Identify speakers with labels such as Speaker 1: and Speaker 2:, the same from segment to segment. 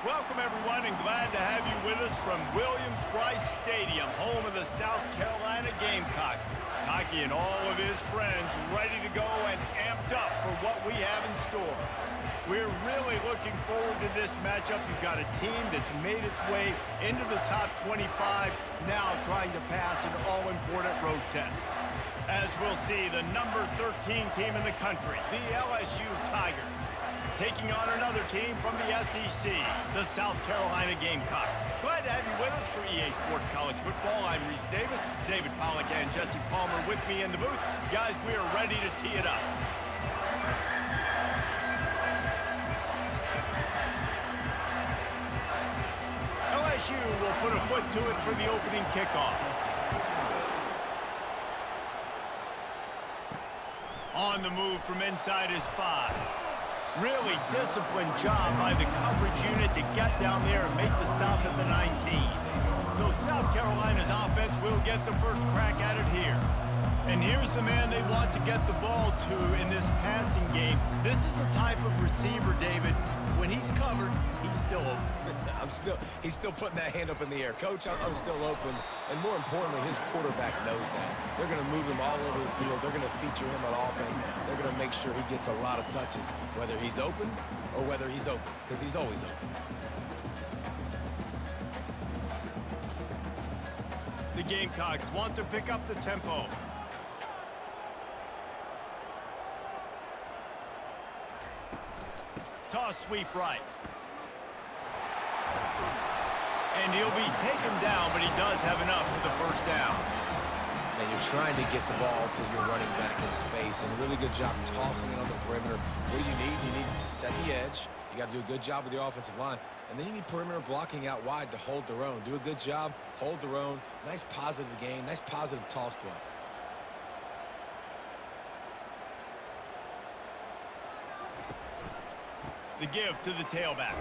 Speaker 1: Welcome, everyone, and glad to have you with us from Williams-Brice Stadium, home of the South Carolina Gamecocks. Hockey and all of his friends ready to go and amped up for what we have in store. We're really looking forward to this matchup. You've got a team that's made its way into the top 25, now trying to pass an all-important road test. As we'll see, the number 13 team in the country, the LSU Tigers, taking on another team from the SEC, the South Carolina Gamecocks. Glad to have you with us for EA Sports College Football. I'm Reese Davis, David Pollack and Jesse Palmer with me in the booth. Guys, we are ready to tee it up. LSU will put a foot to it for the opening kickoff. On the move from inside is 5. Really disciplined job by the coverage unit to get down there and make the stop at the 19. So South Carolina's offense will get the first crack at it here. And here's the man they want to get the ball to in this passing game. This is the type of receiver, David, when he's covered, he's still open.
Speaker 2: He's still putting that hand up in the air. Coach, I'm still open. And more importantly, his quarterback knows that. They're going to move him all over the field. They're going to feature him on offense. They're going to make sure he gets a lot of touches, whether he's open or whether he's open, because he's always open.
Speaker 1: The Gamecocks want to pick up the tempo. Toss sweep right. And he'll be taken down, but he does have enough for the first down.
Speaker 2: And you're trying to get the ball to your running back in space, and a really good job tossing it on the perimeter. What do you need? You need to set the edge. You got to do a good job with your offensive line. And then you need perimeter blocking out wide to hold their own. Do a good job, hold their own. Nice positive gain, nice positive toss play.
Speaker 1: The give to the tailback.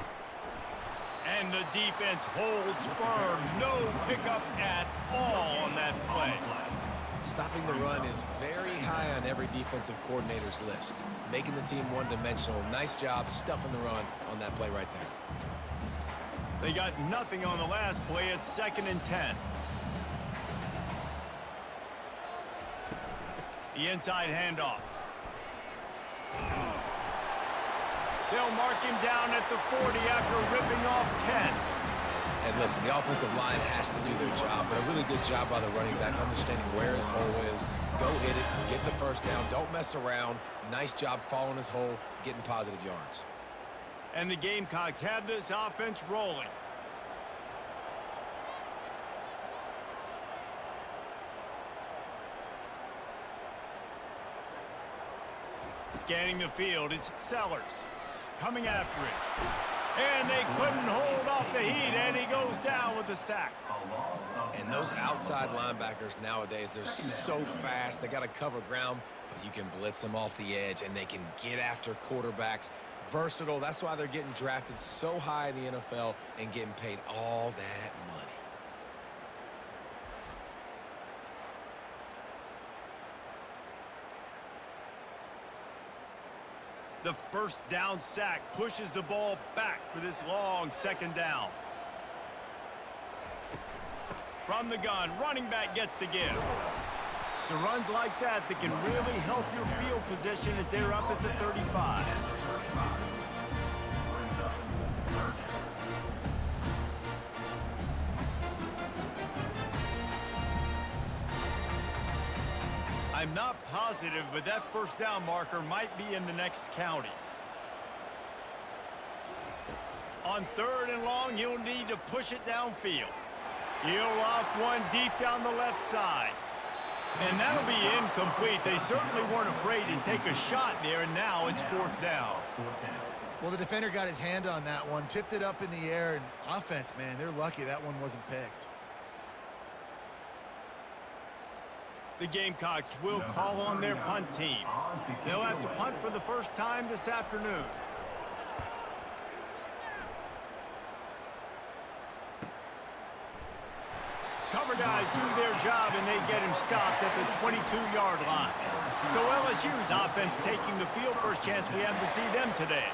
Speaker 1: And the defense holds firm. No pickup at all on that play.
Speaker 2: Stopping the run is very high on every defensive coordinator's list. Making the team one-dimensional. Nice job stuffing the run on that play right there.
Speaker 1: They got nothing on the last play. It's 2nd and 10. The inside handoff. They'll mark him down at the 40 after ripping off 10.
Speaker 2: And listen, the offensive line has to do their job, but a really good job by the running back, understanding where his hole is. Go hit it, get the first down, don't mess around. Nice job following his hole, getting positive yards.
Speaker 1: And the Gamecocks have this offense rolling. Scanning the field, it's Sellers coming after it. And they couldn't hold off the heat, and he goes down with the sack.
Speaker 2: And those outside linebackers nowadays, they're so fast. They got to cover ground, but you can blitz them off the edge, and they can get after quarterbacks. Versatile. That's why they're getting drafted so high in the NFL and getting paid all that money.
Speaker 1: The first down sack pushes the ball back for this long 2nd down. From the gun, running back gets to give. So runs like that can really help your field position as they're up at the 35. I'm not positive, but that first down marker might be in the next county. On 3rd and long, he'll need to push it downfield. He'll loft one deep down the left side. And that'll be incomplete. They certainly weren't afraid to take a shot there, and now it's 4th down.
Speaker 3: Well, the defender got his hand on that one, tipped it up in the air, and offense, man, they're lucky that one wasn't picked.
Speaker 1: The Gamecocks will call on their punt team. They'll have to punt for the first time this afternoon. Cover guys do their job, and they get him stopped at the 22-yard line. So LSU's offense taking the field. First chance we have to see them today.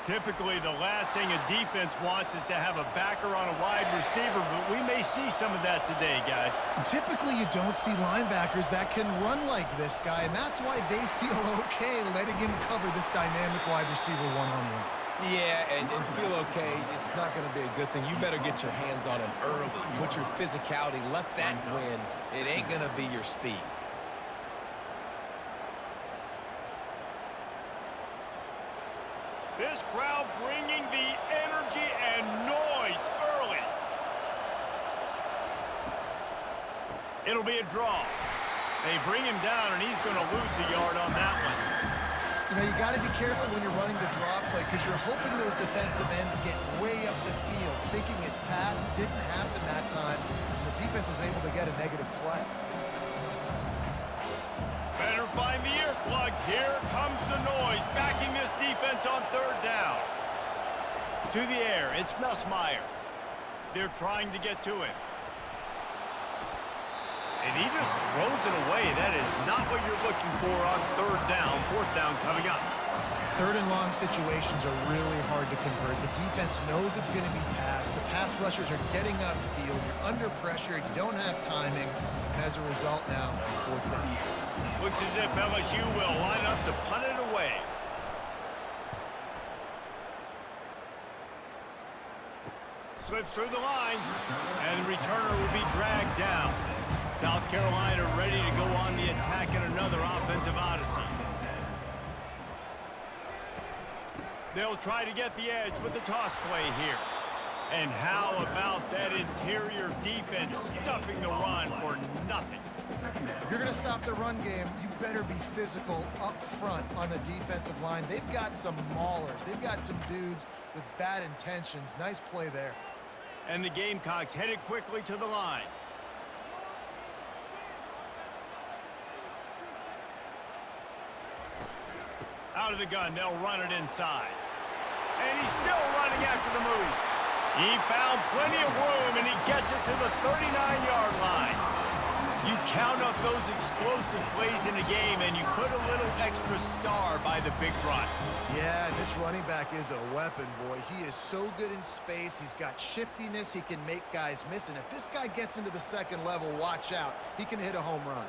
Speaker 1: Typically, the last thing a defense wants is to have a backer on a wide receiver, but we may see some of that today, guys.
Speaker 3: Typically, you don't see linebackers that can run like this guy, and that's why they feel okay letting him cover this dynamic wide receiver one-on-one.
Speaker 2: Yeah, and feel okay, it's not going to be a good thing. You better get your hands on him early. Put your physicality, let that win. It ain't going to be your speed.
Speaker 1: This crowd bringing the energy and noise early. It'll be a draw. They bring him down, and he's going to lose a yard on that one.
Speaker 3: You know, you got to be careful when you're running the draw play because you're hoping those defensive ends get way up the field, thinking it's pass. It didn't happen that time. The defense was able to get a negative play.
Speaker 1: Better find the earplugs. Here comes the noise, backing this defense on third down. To the air, it's Nussmeier. They're trying to get to him. And he just throws it away. That is not what you're looking for on third down. Fourth down coming up.
Speaker 3: Third and long situations are really hard to convert. The defense knows it's going to be passed. The pass rushers are getting upfield. You're under pressure. You don't have timing. And as a result now, fourth down.
Speaker 1: Looks as if LSU will line up to punt it away. Slips through the line, and the returner will be dragged down. South Carolina ready to go on the attack in another offensive odyssey. They'll try to get the edge with the toss play here. And how about that interior defense stuffing the run for nothing?
Speaker 3: If you're going to stop the run game, you better be physical up front on the defensive line. They've got some maulers. They've got some dudes with bad intentions. Nice play there.
Speaker 1: And the Gamecocks headed quickly to the line. Out of the gun, they'll run it inside. And he's still running after the move. He found plenty of room, and he gets it to the 39-yard line. You count up those explosive plays in a game, and you put a little extra star by the big run.
Speaker 3: Yeah, this running back is a weapon, boy. He is so good in space. He's got shiftiness. He can make guys miss. And if this guy gets into the second level, watch out. He can hit a home run.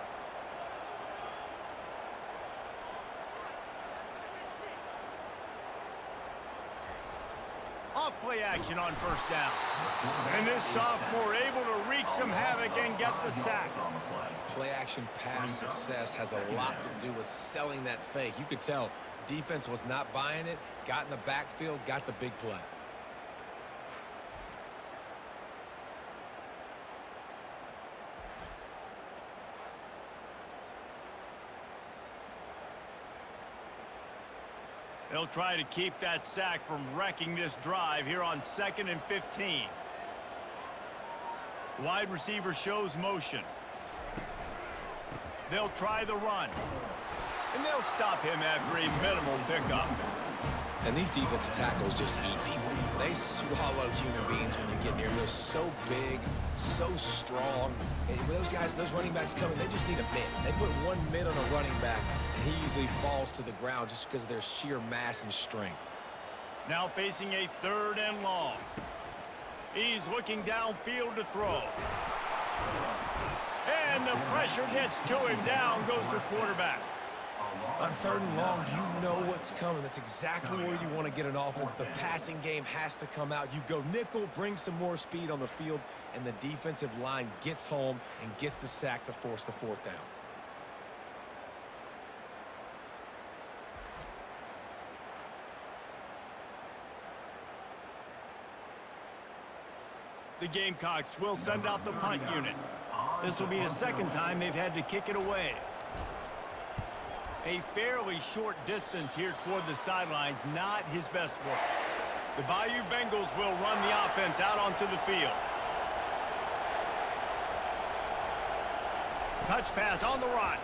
Speaker 1: Off-play action on first down. And this sophomore able to wreak some havoc and get the sack.
Speaker 2: Play-action pass success has a lot to do with selling that fake. You could tell defense was not buying it, got in the backfield, got the big play.
Speaker 1: They'll try to keep that sack from wrecking this drive here on 2nd and 15. Wide receiver shows motion. They'll try the run. And they'll stop him after a minimal pickup.
Speaker 2: And these defensive tackles just eat people. They swallow human beings when you get near them. They're so big, so strong. And when those guys, those running backs come in, they just need a mid. They put one mid on a running back, and he usually falls to the ground just because of their sheer mass and strength.
Speaker 1: Now facing a 3rd and long. He's looking downfield to throw. And the pressure gets to him. Down goes the quarterback.
Speaker 2: On 3rd and long, you know what's coming. That's exactly where you want to get an offense. The passing game has to come out. You go nickel, bring some more speed on the field, and the defensive line gets home and gets the sack to force the 4th down.
Speaker 1: The Gamecocks will send out the punt unit. This will be the 2nd time they've had to kick it away. A fairly short distance here toward the sidelines, not his best work. The Bayou Bengals will run the offense out onto the field. Touch pass on the run.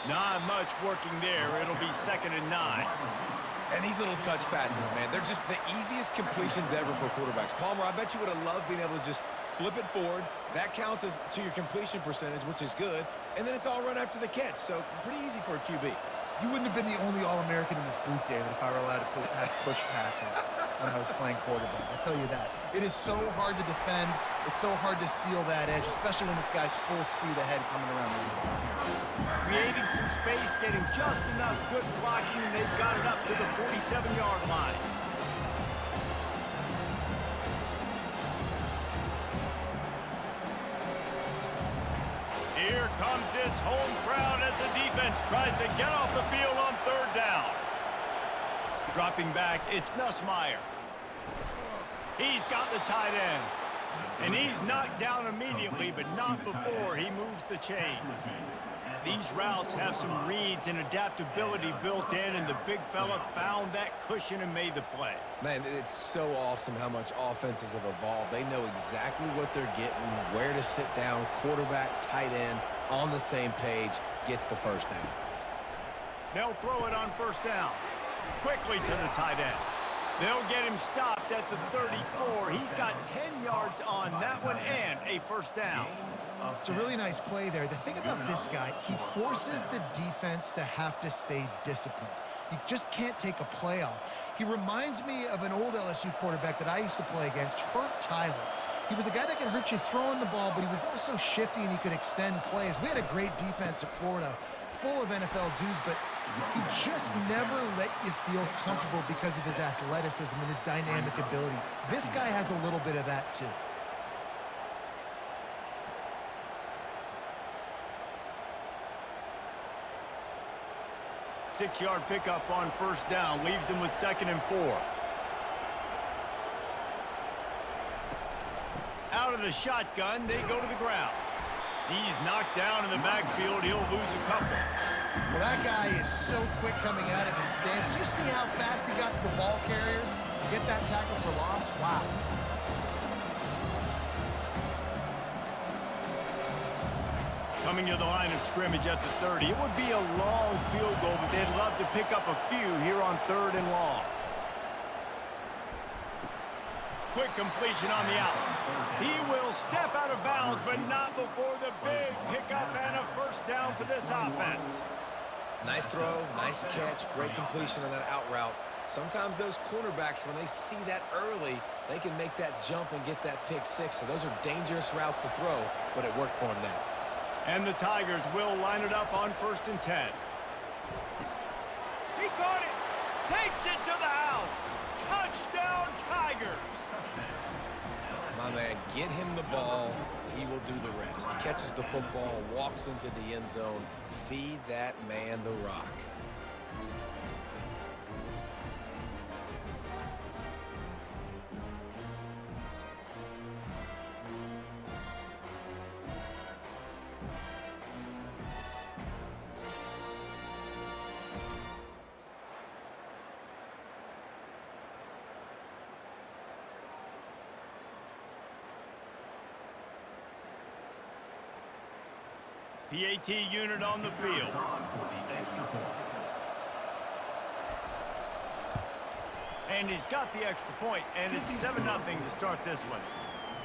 Speaker 1: Not much working there. It'll be 2nd and 9.
Speaker 2: And these little touch passes, man, they're just the easiest completions ever for quarterbacks. Palmer, I bet you would have loved being able to just flip it forward. That counts as to your completion percentage, which is good. And then it's all run after the catch, so pretty easy for a QB.
Speaker 3: You wouldn't have been the only All-American in this booth, David, if I were allowed to have push passes when I was playing quarterback. I'll tell you that. It is so hard to defend. It's so hard to seal that edge, especially when this guy's full speed ahead coming around the inside.
Speaker 1: Creating some space, getting just enough good blocking, and they've got it up to the 47-yard line. Here comes this home crowd as the defense tries to get off the field on third down. Dropping back, it's Nussmeier. He's got the tight end. And he's knocked down immediately, but not before he moves the chains. These routes have some reads and adaptability built in, and the big fella found that cushion and made the play.
Speaker 2: Man, it's so awesome how much offenses have evolved. They know exactly what they're getting, where to sit down, quarterback, tight end, on the same page, gets the first down.
Speaker 1: They'll throw it on first down. Quickly to the tight end. They'll get him stopped at the 34. He's got 10 yards on that one and a first down.
Speaker 3: It's a really nice play there. The thing about this guy, he forces the defense to have to stay disciplined. You just can't take a play off. He reminds me of an old LSU quarterback that I used to play against, Herb Tyler. He was a guy that could hurt you throwing the ball, but he was also shifty and he could extend plays. We had a great defense at Florida, full of NFL dudes, but he just never let you feel comfortable because of his athleticism and his dynamic ability. This guy has a little bit of that too.
Speaker 1: Six-yard pickup on first down leaves him with 2nd and 4. Out of the shotgun, they go to the ground. He's knocked down in the backfield. He'll lose a couple.
Speaker 3: Well, that guy is so quick coming out of his stance. Did you see how fast he got to the ball carrier? Get that tackle for loss? Wow.
Speaker 1: Coming to the line of scrimmage at the 30. It would be a long field goal, but they'd love to pick up a few here on 3rd and long. Quick completion on the out. He will step out of bounds, but not before the big pickup and a first down for this offense.
Speaker 2: Nice throw, nice catch, great completion on that out route. Sometimes those cornerbacks, when they see that early, they can make that jump and get that pick six. So those are dangerous routes to throw, but it worked for him there.
Speaker 1: And the Tigers will line it up on 1st and 10. He caught it. Takes it to the house. Touchdown, Tigers.
Speaker 2: My man, get him the ball. He will do the rest. Catches the football, walks into the end zone. Feed that man the rock.
Speaker 1: PAT unit on the field. And he's got the extra point, and it's 7-0 to start this one.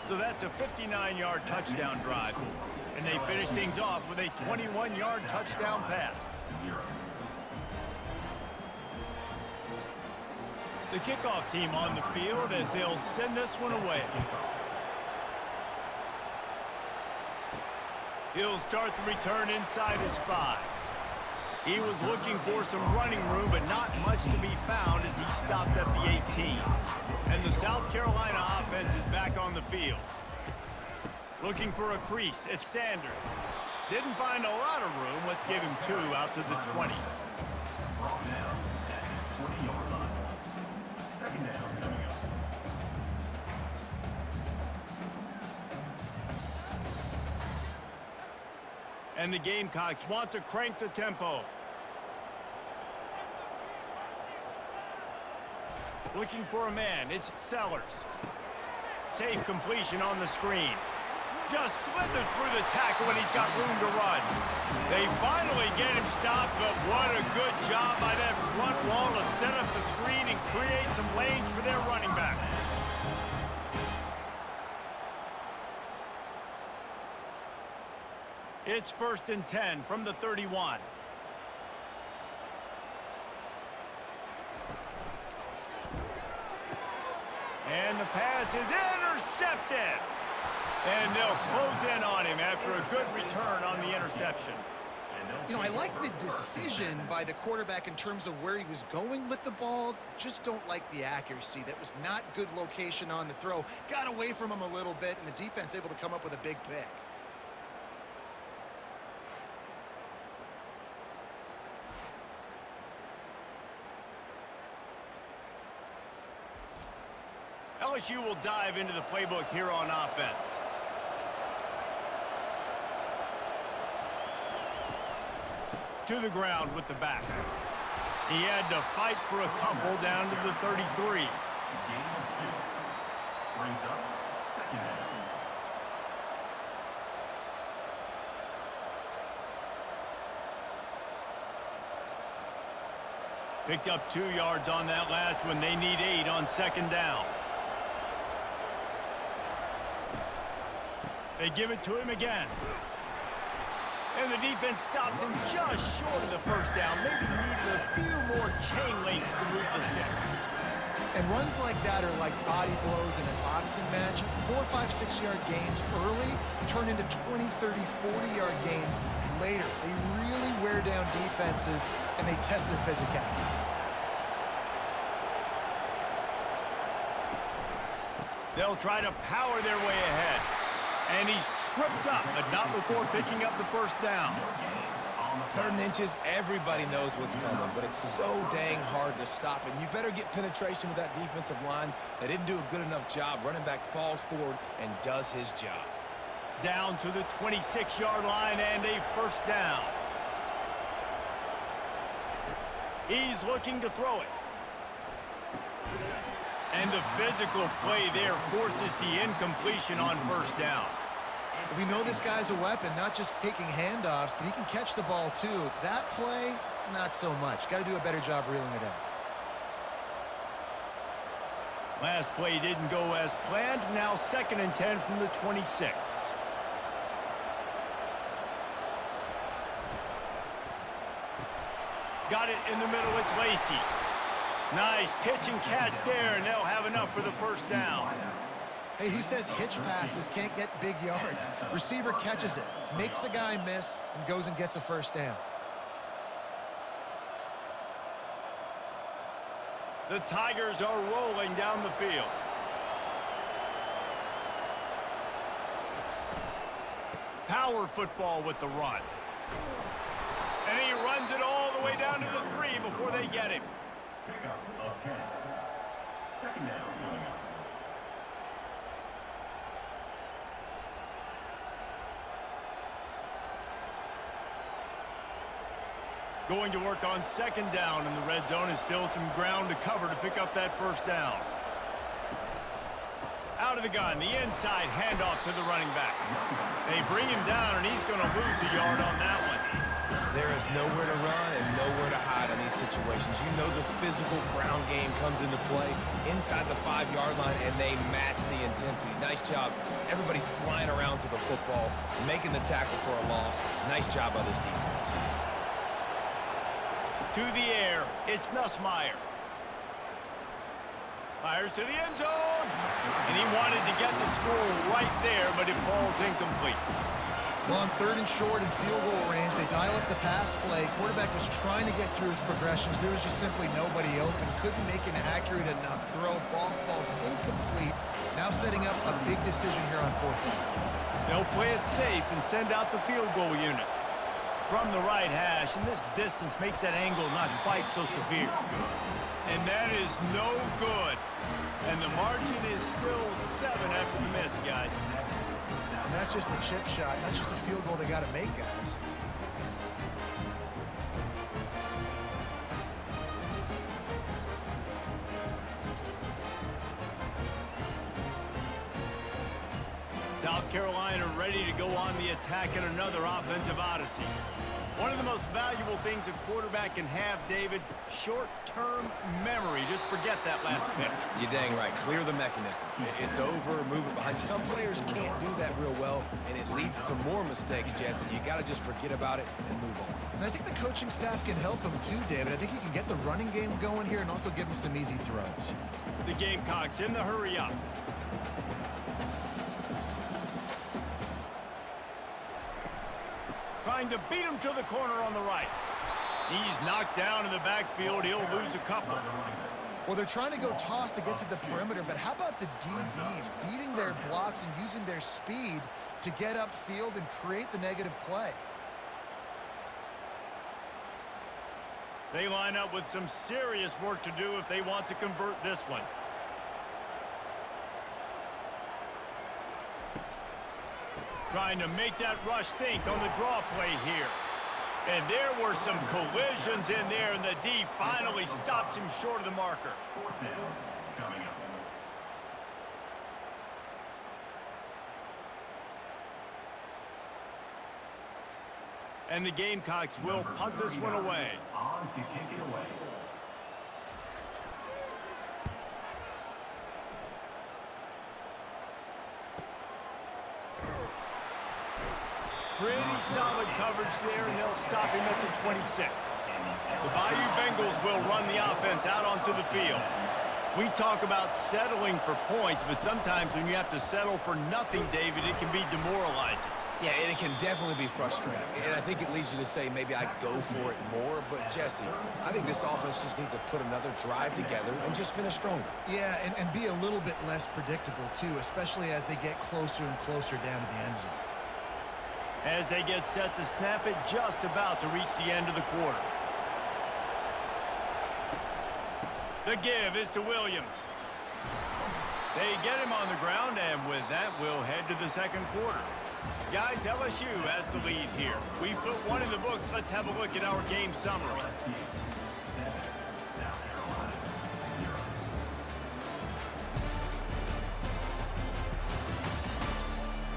Speaker 1: So that's a 59-yard touchdown drive. And they finish things off with a 21-yard touchdown pass. The kickoff team on the field as they'll send this one away. He'll start the return inside his 5. He was looking for some running room, but not much to be found as he stopped at the 18. And the South Carolina offense is back on the field. Looking for a crease, it's Sanders. Didn't find a lot of room. Let's give him 2 out to the 20. And the Gamecocks want to crank the tempo. Looking for a man, it's Sellers. Safe completion on the screen. Just slithered through the tackle when he's got room to run. They finally get him stopped, but what a good job by that front wall to set up the screen and create some lanes for their running back. It's 1st and 10 from the 31. And the pass is intercepted. And they'll close in on him after a good return on the interception.
Speaker 3: You know, I like the decision by the quarterback in terms of where he was going with the ball. Just don't like the accuracy. That was not good location on the throw. Got away from him a little bit, and the defense able to come up with a big pick.
Speaker 1: LSU will dive into the playbook here on offense. To the ground with the back. He had to fight for a couple down to the 33.
Speaker 4: Gain of 2. Brings up second down.
Speaker 1: Picked up 2 yards on that last one. They need 8 on second down. They give it to him again. And the defense stops him just short of the first down. Maybe needed a few more chain links to move the sticks.
Speaker 3: And runs like that are like body blows in a boxing match. 4, 5, 6-yard gains early turn into 20, 30, 40-yard gains later. They really wear down defenses, and they test their physicality.
Speaker 1: They'll try to power their way ahead. And he's tripped up, but not before picking up the first down.
Speaker 2: 3rd and inches, everybody knows what's coming, but it's so dang hard to stop. And you better get penetration with that defensive line. They didn't do a good enough job. Running back falls forward and does his job.
Speaker 1: Down to the 26-yard line and a first down. He's looking to throw it. And the physical play there forces the incompletion on first down.
Speaker 3: We know this guy's a weapon, not just taking handoffs, but he can catch the ball too. That play, not so much. Got to do a better job reeling it in.
Speaker 1: Last play didn't go as planned. Now 2nd and 10 from the 26. Got it in the middle. It's Lacey. Nice pitch and catch there, and they'll have enough for the first down.
Speaker 3: Hey, who says hitch passes can't get big yards? Receiver catches it, makes a guy miss, and goes and gets a first down.
Speaker 1: The Tigers are rolling down the field. Power football with the run. And he runs it all the way down to the 3 before they get him.
Speaker 4: Pickup of 10. Second down coming up.
Speaker 1: Going to work on second down, and the red zone is still some ground to cover to pick up that first down. Out of the gun, the inside handoff to the running back. They bring him down, and he's going to lose a yard on that one.
Speaker 2: There is nowhere to run and nowhere to hide in these situations. You know the physical ground game comes into play inside the 5-yard line, and they match the intensity. Nice job. Everybody flying around to the football, making the tackle for a loss. Nice job by this defense.
Speaker 1: To the air, it's Nussmeier. Fires to the end zone. And he wanted to get the score right there, but it falls incomplete.
Speaker 3: Well, on 3rd and short and field goal range, they dial up the pass play. Quarterback was trying to get through his progressions. There was just simply nobody open. Couldn't make an accurate enough throw. Ball falls incomplete. Now setting up a big decision here on 4th down.
Speaker 1: They'll play it safe and send out the field goal unit. From the right hash, and this distance makes that angle not quite so severe. And that is no good. And the margin is still 7 after the miss, guys.
Speaker 3: And that's just the chip shot. That's just a field goal they got to make, guys.
Speaker 1: South Carolina ready to go on the attack in another offensive odyssey. One of the most valuable things a quarterback can have, David, short-term memory. Just forget that last pitch.
Speaker 2: You're dang right. Clear the mechanism. It's over, move it behind you. Some players can't do that real well, and it leads to more mistakes, Jesse. You got to just forget about it and move on.
Speaker 3: And I think the coaching staff can help him too, David. I think you can get the running game going here and also give him some easy throws.
Speaker 1: The Gamecocks in the hurry up. Trying to beat him to the corner on the right. He's knocked down in the backfield. He'll lose a couple.
Speaker 3: Well, they're trying to go toss to get to the perimeter, but how about the DBs beating their blocks and using their speed to get upfield and create the negative play?
Speaker 1: They line up with some serious work to do if they want to convert this one. Trying to make that rush think on the draw play here. And there were some collisions in there, and the D finally stops him short of the marker.
Speaker 4: Fourth down coming up.
Speaker 1: And the Gamecocks will punt this one away.
Speaker 4: On to kick it away.
Speaker 1: Pretty solid coverage there, and they'll stop him at the 26. The Bayou Bengals will run the offense out onto the field. We talk about settling for points, but sometimes when you have to settle for nothing, David, it can be demoralizing.
Speaker 2: Yeah, and it can definitely be frustrating. And I think it leads you to say maybe I go for it more. But, Jesse, I think this offense just needs to put another drive together and just finish stronger.
Speaker 3: Yeah, and be a little bit less predictable, too, especially as they get closer and closer down to the end zone.
Speaker 1: As they get set to snap it, just about to reach the end of the quarter. The give is to Williams. They get him on the ground, and with that, we'll head to the second quarter. Guys, LSU has the lead here. We've put one in the books. Let's have a look at our game summary.
Speaker 4: LSU 7, South Carolina 0.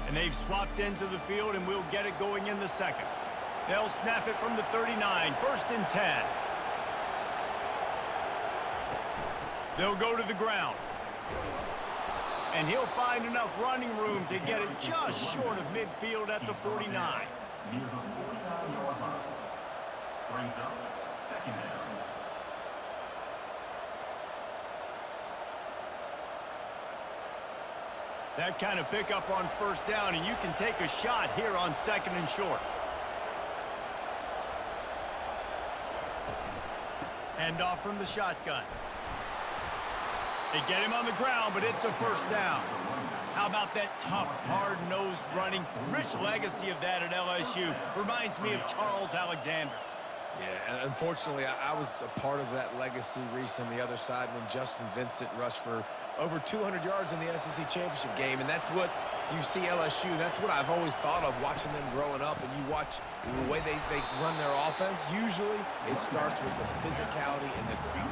Speaker 1: And they've swapped ends of the field, and we'll get it going in the second. They'll snap it from the 39, 1st and 10. They'll go to the ground. And he'll find enough running room to get it just short of midfield at the 49.
Speaker 4: Near the 49-yard line. Brings up second down.
Speaker 1: That kind of pickup on first down, and you can take a shot here on 2nd and short. Hand off from the shotgun. They get him on the ground, but it's a first down. How about that tough, hard-nosed running? Rich legacy of that at LSU. Reminds me of Charles Alexander.
Speaker 2: Yeah, and unfortunately, I was a part of that legacy, Reese, on the other side when Justin Vincent rushed for over 200 yards in the SEC championship game, and that's what you see LSU. That's what I've always thought of watching them growing up, and you watch the way they run their offense. Usually, it starts with the physicality and the ground.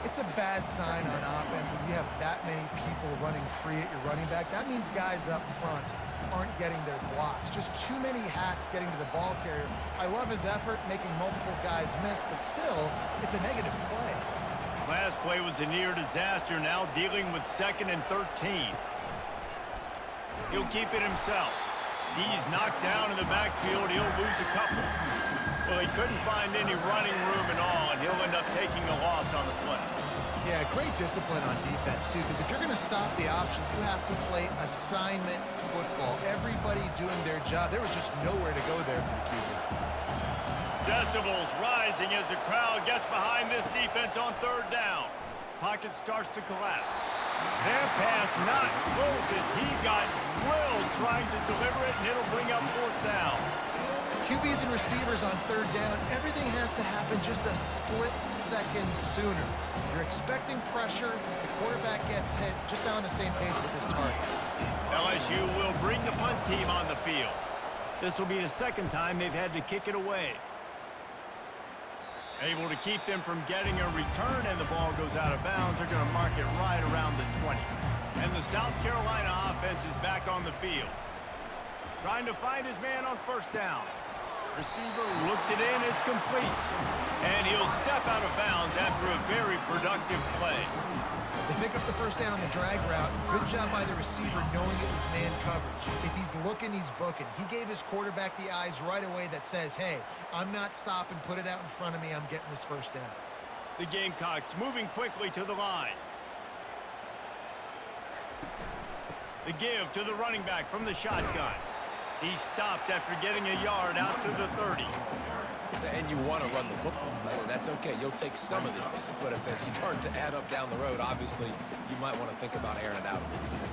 Speaker 3: It's a bad sign on offense when you have that many people running free at your running back. That means guys up front aren't getting their blocks. Just too many hats getting to the ball carrier. I love his effort, making multiple guys miss, but still, it's a negative play.
Speaker 1: Last play was a near disaster, now dealing with 2nd and 13. He'll keep it himself. He's knocked down in the backfield. He'll lose a couple. Well, he couldn't find any running room at all, and he'll end up taking a loss on the play.
Speaker 3: Yeah, great discipline on defense, too, because if you're going to stop the option, you have to play assignment football. Everybody doing their job. There was just nowhere to go there for the QB.
Speaker 1: Decibels rising as the crowd gets behind this defense on 3rd down. Pocket starts to collapse. Their pass not close as he got drilled trying to deliver it, and it'll bring up 4th down.
Speaker 3: QBs and receivers on 3rd down, everything has to happen just a split second sooner. You're expecting pressure, the quarterback gets hit, just now on the same page with his target.
Speaker 1: LSU will bring the punt team on the field. This will be the 2nd time they've had to kick it away. Able to keep them from getting a return, and the ball goes out of bounds. They're going to mark it right around the 20. And the South Carolina offense is back on the field. Trying to find his man on 1st down. Receiver looks it in, it's complete. And he'll step out of bounds after a very productive play.
Speaker 3: They pick up the first down on the drag route. Good job by the receiver knowing it was man coverage. If he's looking, he's booking. He gave his quarterback the eyes right away that says, hey, I'm not stopping, put it out in front of me, I'm getting this first down.
Speaker 1: The Gamecocks moving quickly to the line. The give to the running back from the shotgun. He stopped after getting a yard out to the 30.
Speaker 2: And you want to run the football. That's okay. You'll take some of these. But if they start to add up down the road, obviously, you might want to think about airing it out a little bit.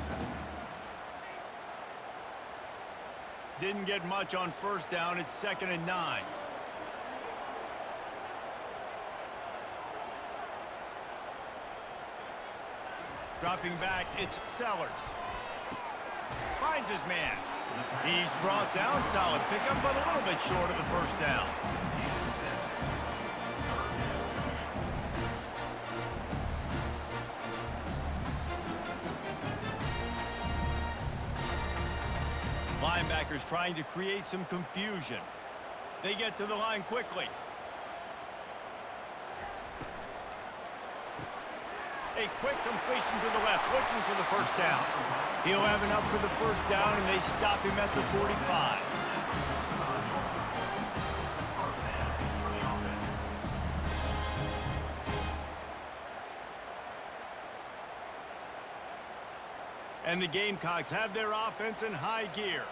Speaker 1: Didn't get much on first down. It's 2nd and 9. Dropping back, it's Sellers. Finds his man. He's brought down. Solid pickup, but a little bit short of the first down. Linebackers trying to create some confusion. They get to the line quickly. A quick completion to the left, looking for the first down. He'll have enough for the first down, and they stop him at the 45. And the Gamecocks have their offense in high gear.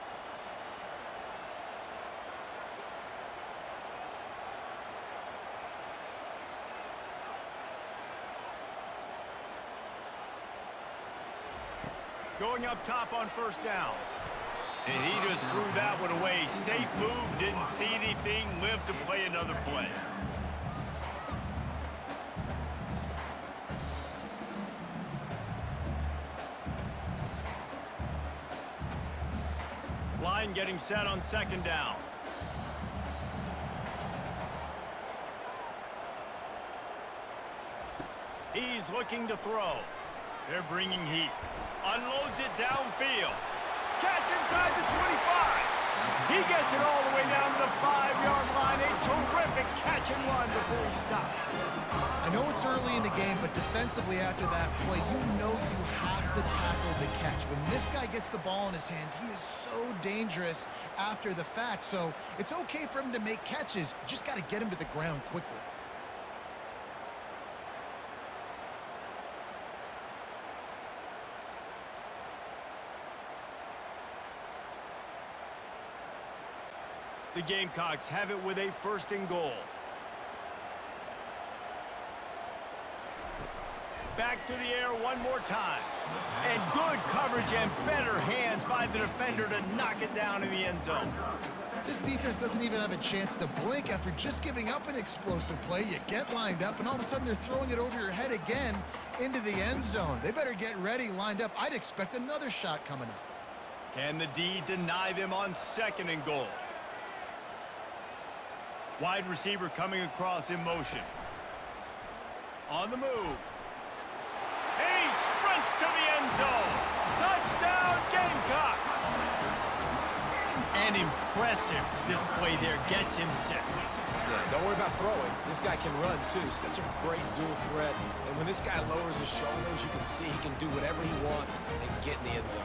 Speaker 1: Going up top on first down. And he just threw that one away. Safe move, didn't see anything, lived to play another play. Line getting set on 2nd down. He's looking to throw. They're bringing heat. Unloads it downfield. Catch inside the 25. He gets it all the way down to the 5-yard line. A terrific catch and run before he stopped.
Speaker 3: I know it's early in the game, but defensively after that play, you know you have to tackle the catch. When this guy gets the ball in his hands, he is so dangerous after the fact. So it's okay for him to make catches. You just got to get him to the ground quickly.
Speaker 1: The Gamecocks have it with a 1st and goal. Back to the air one more time. And good coverage and better hands by the defender to knock it down in the end zone.
Speaker 3: This defense doesn't even have a chance to blink after just giving up an explosive play. You get lined up, and all of a sudden they're throwing it over your head again into the end zone. They better get ready, lined up. I'd expect another shot coming up.
Speaker 1: Can the D deny them on 2nd and goal? Wide receiver coming across in motion. On the move. He sprints to the end zone. Touchdown, Gamecocks. An impressive display there. Gets him 6.
Speaker 2: Yeah, don't worry about throwing. This guy can run, too. Such a great dual threat. And when this guy lowers his shoulders, you can see he can do whatever he wants and get in the end zone.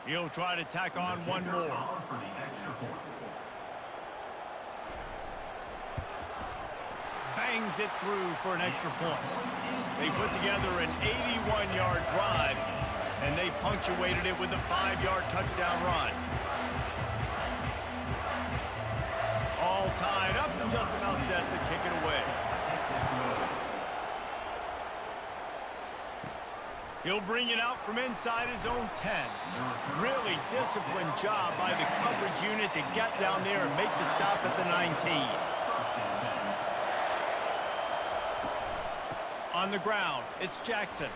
Speaker 1: He'll try to tack on one more. Bangs it through for an extra point. They put together an 81-yard drive, and they punctuated it with a 5-yard touchdown run. All tied up and just about set to kick it away. He'll bring it out from inside his own 10. Really disciplined job by the coverage unit to get down there and make the stop at the 19. On the ground, it's Jackson.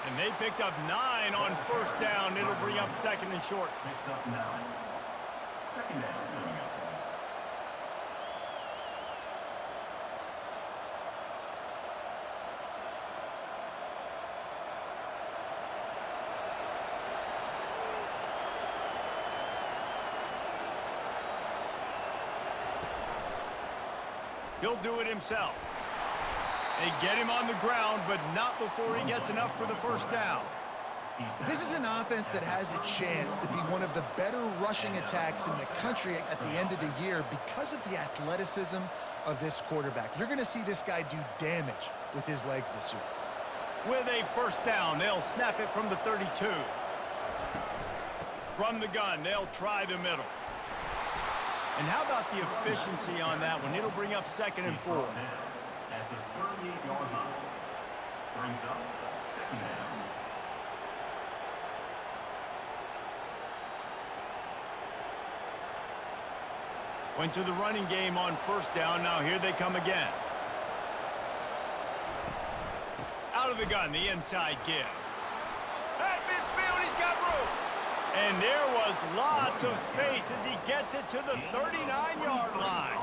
Speaker 1: And they picked up 9 on first down. It'll bring up second and short.
Speaker 4: Picks up 9. Second down coming up.
Speaker 1: He'll do it himself. They get him on the ground, but not before he gets enough for the first down.
Speaker 3: This is an offense that has a chance to be one of the better rushing attacks in the country at the end of the year because of the athleticism of this quarterback. You're going to see this guy do damage with his legs this year.
Speaker 1: With a first down, they'll snap it from the 32. From the gun, they'll try the middle. And how about the efficiency on that one? It'll bring up second and 4.
Speaker 4: At the 38-yard line. Brings up second down.
Speaker 1: Went to the running game on first down. Now here they come again. Out of the gun, the inside give. At midfield, he's got room. And there was lots of space as he gets it to the 39-yard line.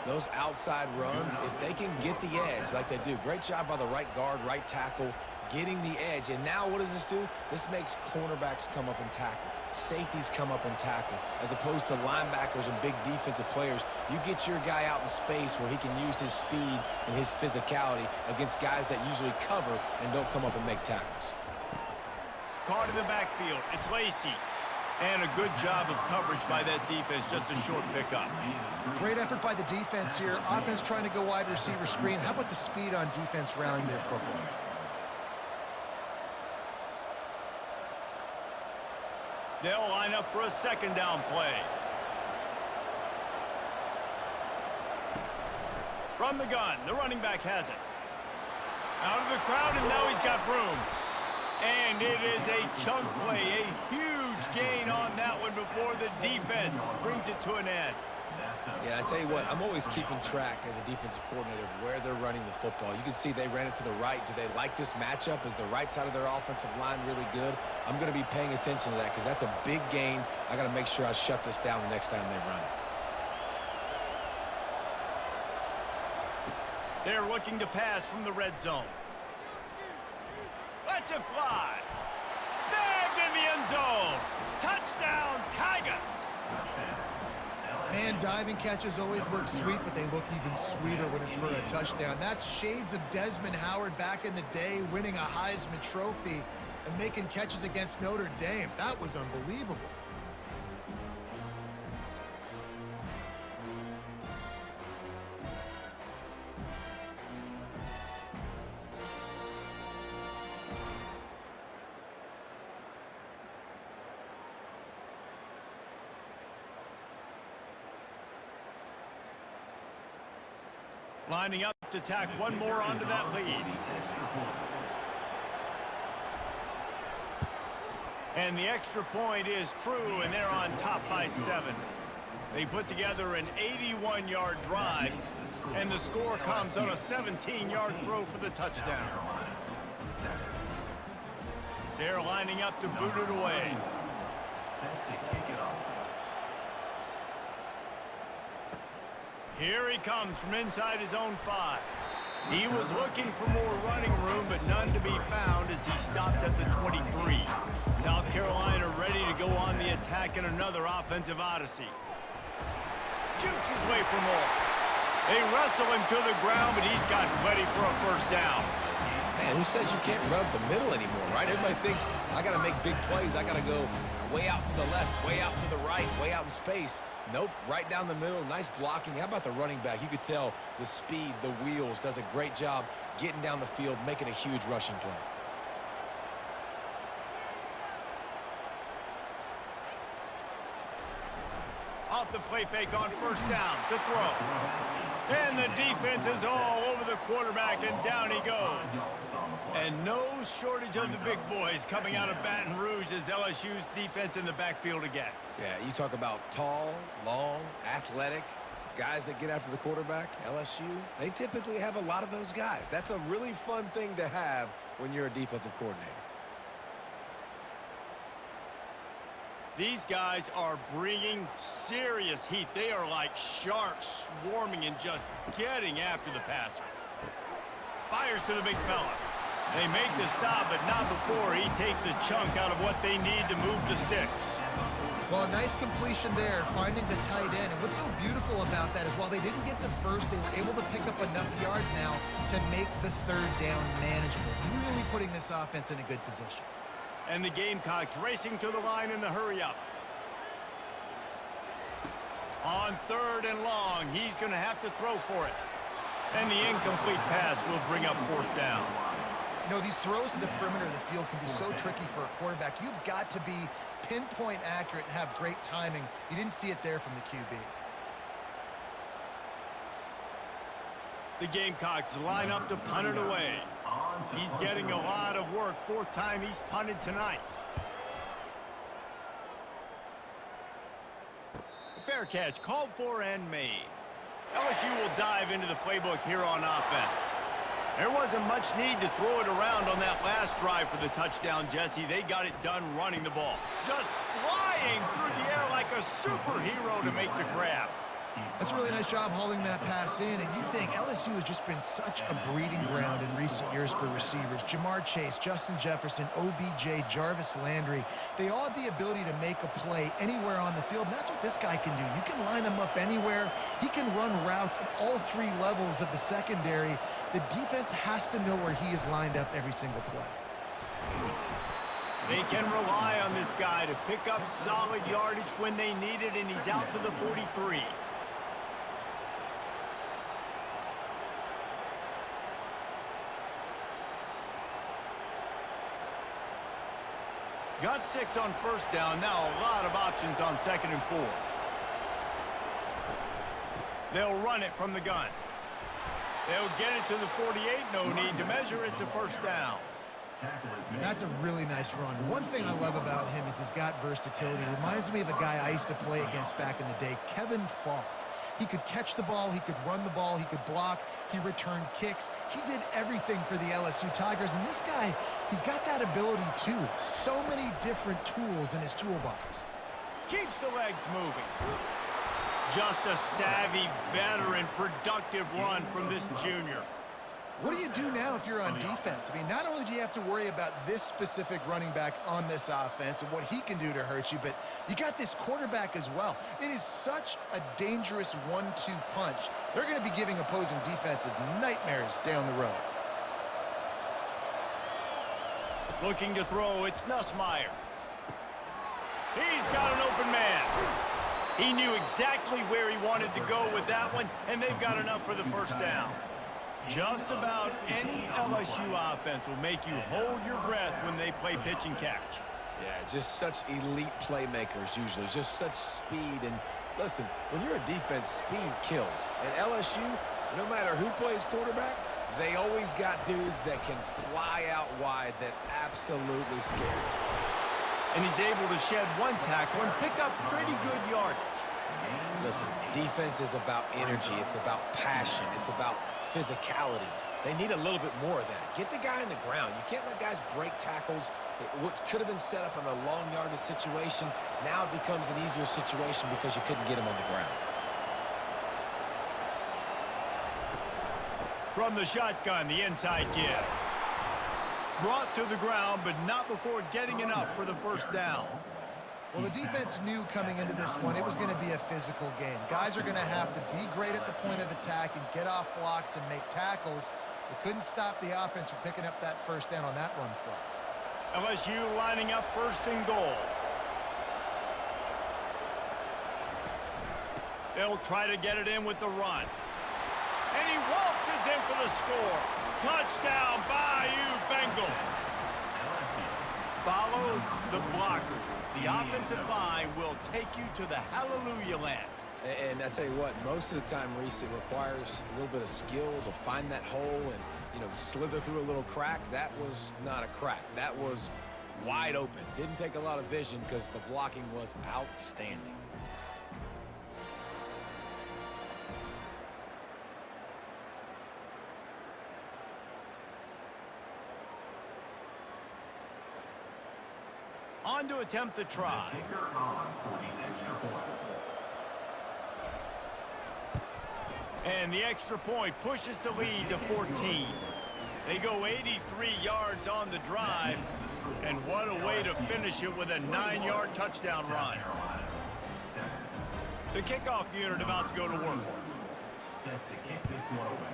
Speaker 2: Those outside runs, if they can get the edge like they do, great job by the right guard, right tackle, getting the edge. And now what does this do? This makes cornerbacks come up and tackle. Safeties come up and tackle. As opposed to linebackers and big defensive players, you get your guy out in space where he can use his speed and his physicality against guys that usually cover and don't come up and make tackles.
Speaker 1: Caught in the backfield. It's Lacey. And a good job of coverage by that defense. Just a short pickup.
Speaker 3: Great effort by the defense here. Offense trying to go wide receiver screen. How about the speed on defense rallying their football?
Speaker 1: They'll line up for a second down play. From the gun, the running back has it. Out of the crowd, and now he's got room. And it is a chunk play, a huge gain on that one before the defense brings it to an end.
Speaker 2: Yeah, I tell you what, I'm always keeping track as a defensive coordinator of where they're running the football. You can see they ran it to the right. Do they like this matchup? Is the right side of their offensive line really good? I'm going to be paying attention to that because that's a big gain. I got to make sure I shut this down the next time they run it.
Speaker 1: They're looking to pass from the red zone. Lets it fly. Snagged in the end zone. Touchdown, Tigers.
Speaker 3: Man, diving catches always look sweet, but they look even sweeter when it's for a touchdown. That's shades of Desmond Howard back in the day, winning a Heisman Trophy and making catches against Notre Dame. That was unbelievable.
Speaker 1: Lining up to tack one more onto that lead. And the extra point is true, and they're on top by 7. They put together an 81-yard drive, and the score comes on a 17-yard throw for the touchdown. They're lining up to boot it away.
Speaker 4: Set to kick it off.
Speaker 1: Here he comes from inside his own 5. He was looking for more running room, but none to be found as he stopped at the 23. South Carolina ready to go on the attack in another offensive odyssey. Jukes his way for more. They wrestle him to the ground, but he's got plenty for a first down.
Speaker 2: Man, who says you can't run up the middle anymore, right? Everybody thinks I got to make big plays. I got to go way out to the left, way out to the right, way out in space. Nope, right down the middle, nice blocking. How about the running back? You could tell the speed, the wheels, does a great job getting down the field, making a huge rushing play.
Speaker 1: Off the play fake on first down to throw. And the defense is all over the quarterback, and down he goes. And no shortage of the big boys coming out of Baton Rouge as LSU's defense in the backfield again.
Speaker 2: Yeah, you talk about tall, long, athletic. Guys that get after the quarterback, LSU, they typically have a lot of those guys. That's a really fun thing to have when you're a defensive coordinator.
Speaker 1: These guys are bringing serious heat. They are like sharks swarming and just getting after the passer. Fires to the big fella. They make the stop, but not before he takes a chunk out of what they need to move the sticks.
Speaker 3: Well, a nice completion there, finding the tight end. And what's so beautiful about that is while they didn't get the first, they were able to pick up enough yards now to make the third down manageable. Really putting this offense in a good position.
Speaker 1: And the Gamecocks racing to the line in the hurry-up. On 3rd and long, he's going to have to throw for it. And the incomplete pass will bring up 4th down.
Speaker 3: You know, these throws to the perimeter of the field can be so tricky for a quarterback. You've got to be pinpoint accurate and have great timing. You didn't see it there from the QB.
Speaker 1: The Gamecocks line up to punt it away. He's getting a lot of work. 4th time he's punted tonight. Fair catch called for and made. LSU will dive into the playbook here on offense. There wasn't much need to throw it around on that last drive for the touchdown, Jesse. They got it done running the ball. Just flying through the air like a superhero to make the grab.
Speaker 3: That's a really nice job hauling that pass in. And you think LSU has just been such a breeding ground in recent years for receivers. Jamar Chase, Justin Jefferson, OBJ, Jarvis Landry. They all have the ability to make a play anywhere on the field. And that's what this guy can do. You can line him up anywhere. He can run routes at all 3 levels of the secondary. The defense has to know where he is lined up every single play.
Speaker 1: They can rely on this guy to pick up solid yardage when they need it, and he's out to the 43. Got 6 on 1st down. Now a lot of options on 2nd and 4. They'll run it from the gun. They'll get it to the 48. No need to measure. It's a 1st down.
Speaker 3: That's a really nice run. One thing I love about him is he's got versatility. Reminds me of a guy I used to play against back in the day, Kevin Falk. He could catch the ball, he could run the ball, he could block, he returned kicks. He did everything for the LSU Tigers, and this guy, he's got that ability too. So many different tools in his toolbox.
Speaker 1: Keeps the legs moving. Just a savvy, veteran, productive run from this junior.
Speaker 3: What do you do now if you're on defense? I mean, not only do you have to worry about this specific running back on this offense and what he can do to hurt you, but you got this quarterback as well. It is such a dangerous 1-2 punch. They're going to be giving opposing defenses nightmares down the road.
Speaker 1: Looking to throw, it's Nussmeier. He's got an open man. He knew exactly where he wanted to go with that one, and they've got enough for the 1st down. Just about any LSU offense will make you hold your breath when they play pitch and catch.
Speaker 2: Yeah, just such elite playmakers usually, just such speed. And listen, when you're a defense, speed kills. And LSU, no matter who plays quarterback, they always got dudes that can fly out wide that absolutely scare.
Speaker 1: And he's able to shed 1 tackle and pick up pretty good yardage.
Speaker 2: Listen, defense is about energy. It's about passion. It's about physicality. They need a little bit more of that. Get the guy on the ground. You can't let guys break tackles. What could have been set up in a long yardage situation, now it becomes an easier situation because you couldn't get him on the ground.
Speaker 1: From the shotgun, the inside give. Brought to the ground, but not before getting enough for the 1st down.
Speaker 3: Well, the defense knew coming into this one it was going to be a physical game. Guys are going to have to be great at the point of attack and get off blocks and make tackles. They couldn't stop the offense from picking up that 1st down on that run play.
Speaker 1: LSU lining up 1st and goal. They'll try to get it in with the run. And he waltzes in for the score. Touchdown, Bayou Bengals. Follow the blockers. The offensive line will take you to the hallelujah land.
Speaker 2: And I tell you what, most of the time, Reese, it requires a little bit of skill to find that hole and, slither through a little crack. That was not a crack. That was wide open. Didn't take a lot of vision because the blocking was outstanding.
Speaker 1: On to attempt the try.
Speaker 4: Kicker on for the extra point.
Speaker 1: And the extra point pushes the lead to 14. They go 83 yards on the drive, and what a way to finish it with a 9-yard touchdown run. The kickoff unit about to go to work.
Speaker 4: Set to kick this one away.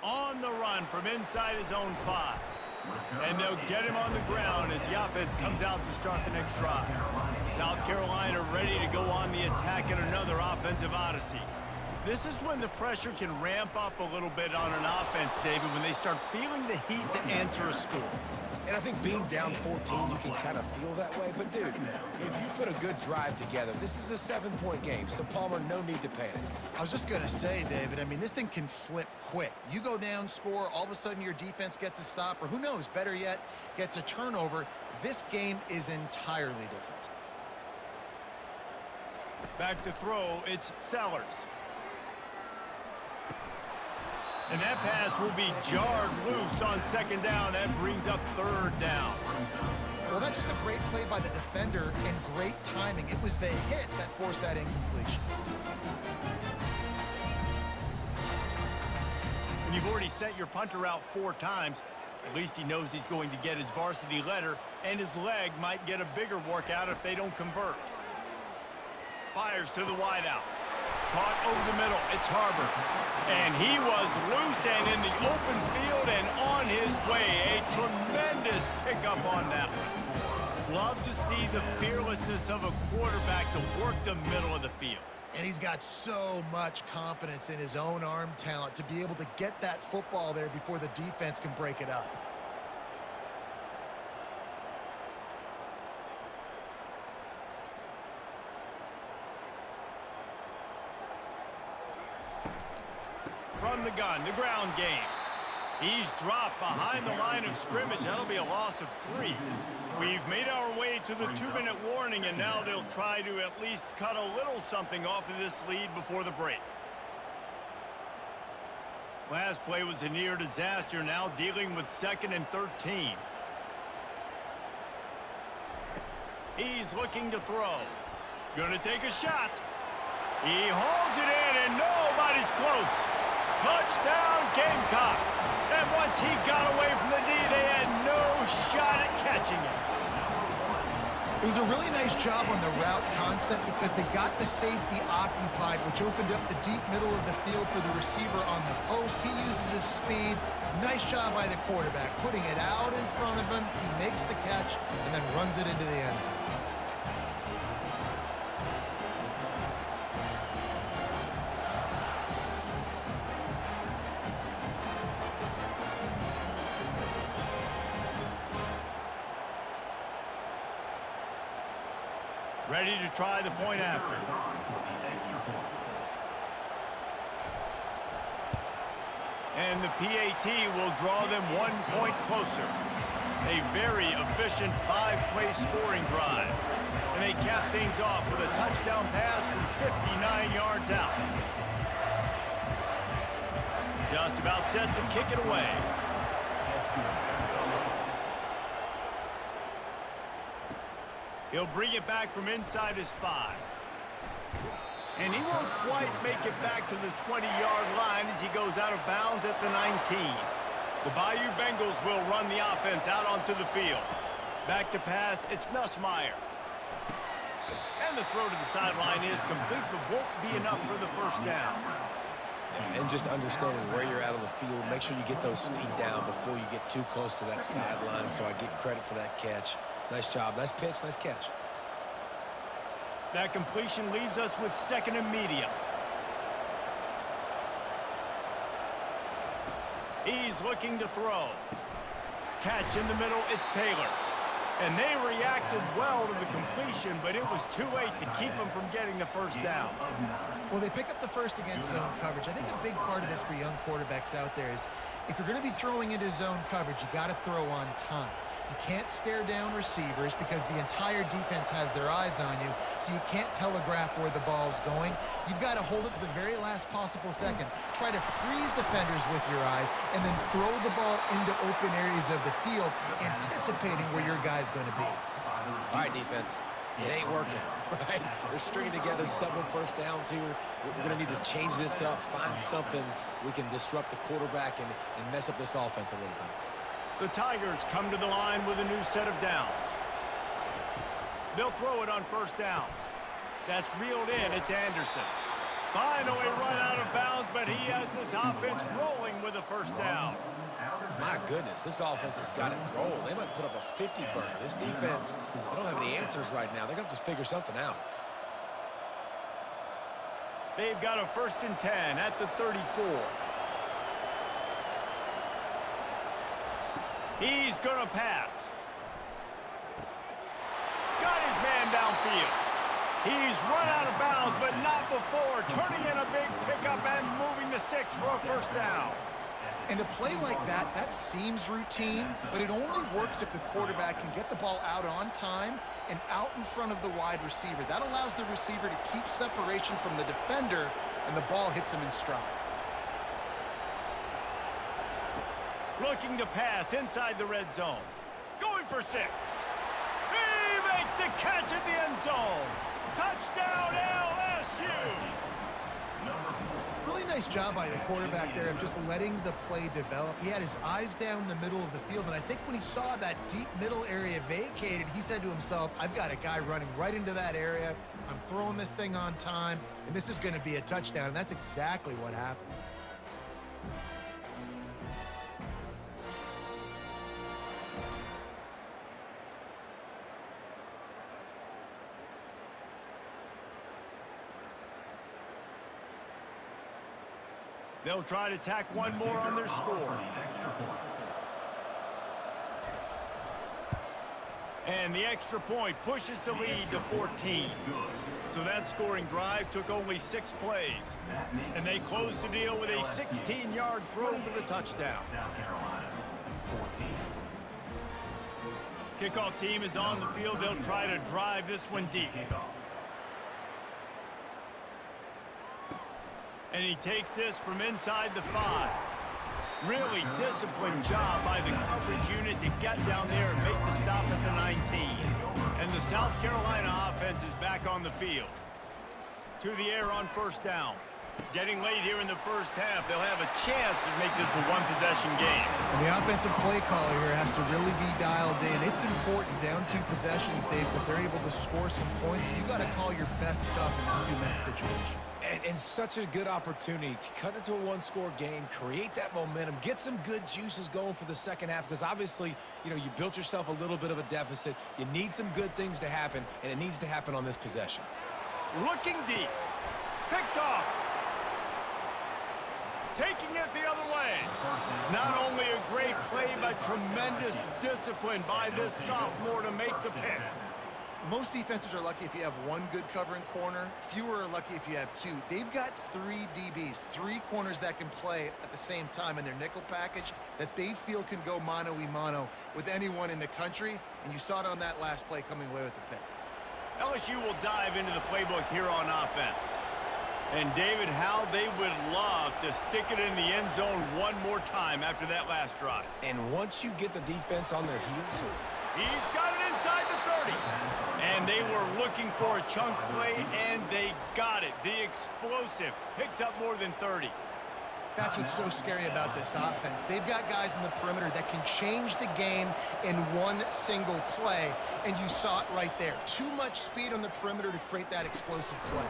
Speaker 1: On the run from inside his own 5. And they'll get him on the ground as the offense comes out to start the next drive. South Carolina ready to go on the attack in another offensive odyssey. This is when the pressure can ramp up a little bit on an offense, David, when they start feeling the heat to answer a score.
Speaker 2: And I think being down 14, you can kind of feel that way. But, dude, if you put a good drive together, this is a 7-point game. So, Palmer, no need to panic.
Speaker 3: I was just going to say, David, I mean, this thing can flip quick. You go down, score, all of a sudden your defense gets a stop, or who knows, better yet, gets a turnover. This game is entirely different.
Speaker 1: Back to throw, it's Sellers. And that pass will be jarred loose on second down. That brings up third down.
Speaker 3: Well, that's just a great play by the defender and great timing. It was the hit that forced that incompletion.
Speaker 1: When you've already sent your punter out 4 times, at least he knows he's going to get his varsity letter, and his leg might get a bigger workout if they don't convert. Fires to the wideout. Caught over the middle. It's Harbor. And he was loose and in the open field and on his way. A tremendous pickup on that one. Love to see the fearlessness of a quarterback to work the middle of the field.
Speaker 3: And he's got so much confidence in his own arm talent to be able to get that football there before the defense can break it up.
Speaker 1: From the gun, the ground game. He's dropped behind the line of scrimmage. That'll be a loss of 3. We've made our way to the 2-minute warning, and now they'll try to at least cut a little something off of this lead before the break. Last play was a near disaster, now dealing with 2nd and 13. He's looking to throw. Gonna take a shot. He hauls it in, and nobody's close. Touchdown, Gamecocks. And once he got away from the knee, they had no shot at catching him.
Speaker 3: It was a really nice job on the route concept because they got the safety occupied, which opened up the deep middle of the field for the receiver on the post. He uses his speed. Nice job by the quarterback, putting it out in front of him. He makes the catch and then runs it into the end zone.
Speaker 1: Ready to try the point after. And the PAT will draw them 1 point closer. A very efficient 5-play scoring drive. And they cap things off with a touchdown pass from 59 yards out. Just about set to kick it away. He'll bring it back from inside his 5. And he won't quite make it back to the 20-yard line as he goes out of bounds at the 19. The Bayou Bengals will run the offense out onto the field. Back to pass, it's Nussmeier. And the throw to the sideline is complete, but won't be enough for the first down.
Speaker 2: And just understanding where you're at on the field, make sure you get those feet down before you get too close to that sideline, so I get credit for that catch. Nice job, nice pitch, nice catch.
Speaker 1: That completion leaves us with 2nd and medium. He's looking to throw. Catch in the middle, it's Taylor. And they reacted well to the completion, but it was too late to keep them from getting the first down.
Speaker 3: Well, they pick up the first against zone coverage. I think a big part of this for young quarterbacks out there is if you're going to be throwing into zone coverage, you got to throw on time. You can't stare down receivers because the entire defense has their eyes on you, so you can't telegraph where the ball's going. You've got to hold it to the very last possible second. Try to freeze defenders with your eyes and then throw the ball into open areas of the field, anticipating where your guy's going to be.
Speaker 2: All right, defense. It ain't working, right? They're stringing together several first downs here. We're going to need to change this up, find something we can disrupt the quarterback and mess up this offense a little bit.
Speaker 1: The Tigers come to the line with a new set of downs. They'll throw it on first down. That's reeled in. It's Anderson. Finally run out of bounds, but he has this offense rolling with a first down.
Speaker 2: My goodness, this offense has got it rolled. They might put up a 50-burger. This defense, they don't have any answers right now. They're going to have to figure something out.
Speaker 1: They've got a 1st and 10 at the 34. He's going to pass. Got his man downfield. He's run out of bounds, but not before turning in a big pickup and moving the sticks for a first down.
Speaker 3: And a play like that, that seems routine, but it only works if the quarterback can get the ball out on time and out in front of the wide receiver. That allows the receiver to keep separation from the defender, and the ball hits him in stride.
Speaker 1: Looking to pass inside the red zone. Going for 6. He makes the catch at the end zone. Touchdown, LSU!
Speaker 3: Really nice job by the quarterback there of just letting the play develop. He had his eyes down the middle of the field, and I think when he saw that deep middle area vacated, he said to himself, I've got a guy running right into that area. I'm throwing this thing on time, and this is going to be a touchdown, and that's exactly what happened.
Speaker 1: They'll try to tack one more on their score. And the extra point pushes the lead to 14. So that scoring drive took only 6 plays. And they closed the deal with a 16-yard throw for the touchdown. Kickoff team is on the field. They'll try to drive this one deep. And he takes this from inside the 5. Really disciplined job by the coverage unit to get down there and make the stop at the 19. And the South Carolina offense is back on the field. To the air on first down. Getting late here in the first half, they'll have a chance to make this a one-possession game.
Speaker 3: And the offensive play caller here has to really be dialed in. It's important, down 2 possessions, Dave, that they're able to score some points. You got to call your best stuff in this 2-minute situation.
Speaker 2: And such a good opportunity to cut into a one-score game, create that momentum, get some good juices going for the second half, because obviously, you know, you built yourself a little bit of a deficit. You need some good things to happen, and it needs to happen on this possession.
Speaker 1: Looking deep. Picked off. Taking it the other way. Not only a great play, but tremendous discipline by this sophomore to make the pick.
Speaker 3: Most defenses are lucky if you have 1 good covering corner. Fewer are lucky if you have 2. They've got 3 DBs, 3 corners that can play at the same time in their nickel package that they feel can go mano-a-mano with anyone in the country, and you saw it on that last play coming away with the pick.
Speaker 1: LSU will dive into the playbook here on offense. And David, how they would love to stick it in the end zone one more time after that last drive.
Speaker 2: And once you get the defense on their heels,
Speaker 1: he's got it inside the 30. And they were looking for a chunk play, and they got it. The explosive picks up more than 30.
Speaker 3: That's what's so scary about this offense. They've got guys in the perimeter that can change the game in one single play, and you saw it right there. Too much speed on the perimeter to create that explosive play.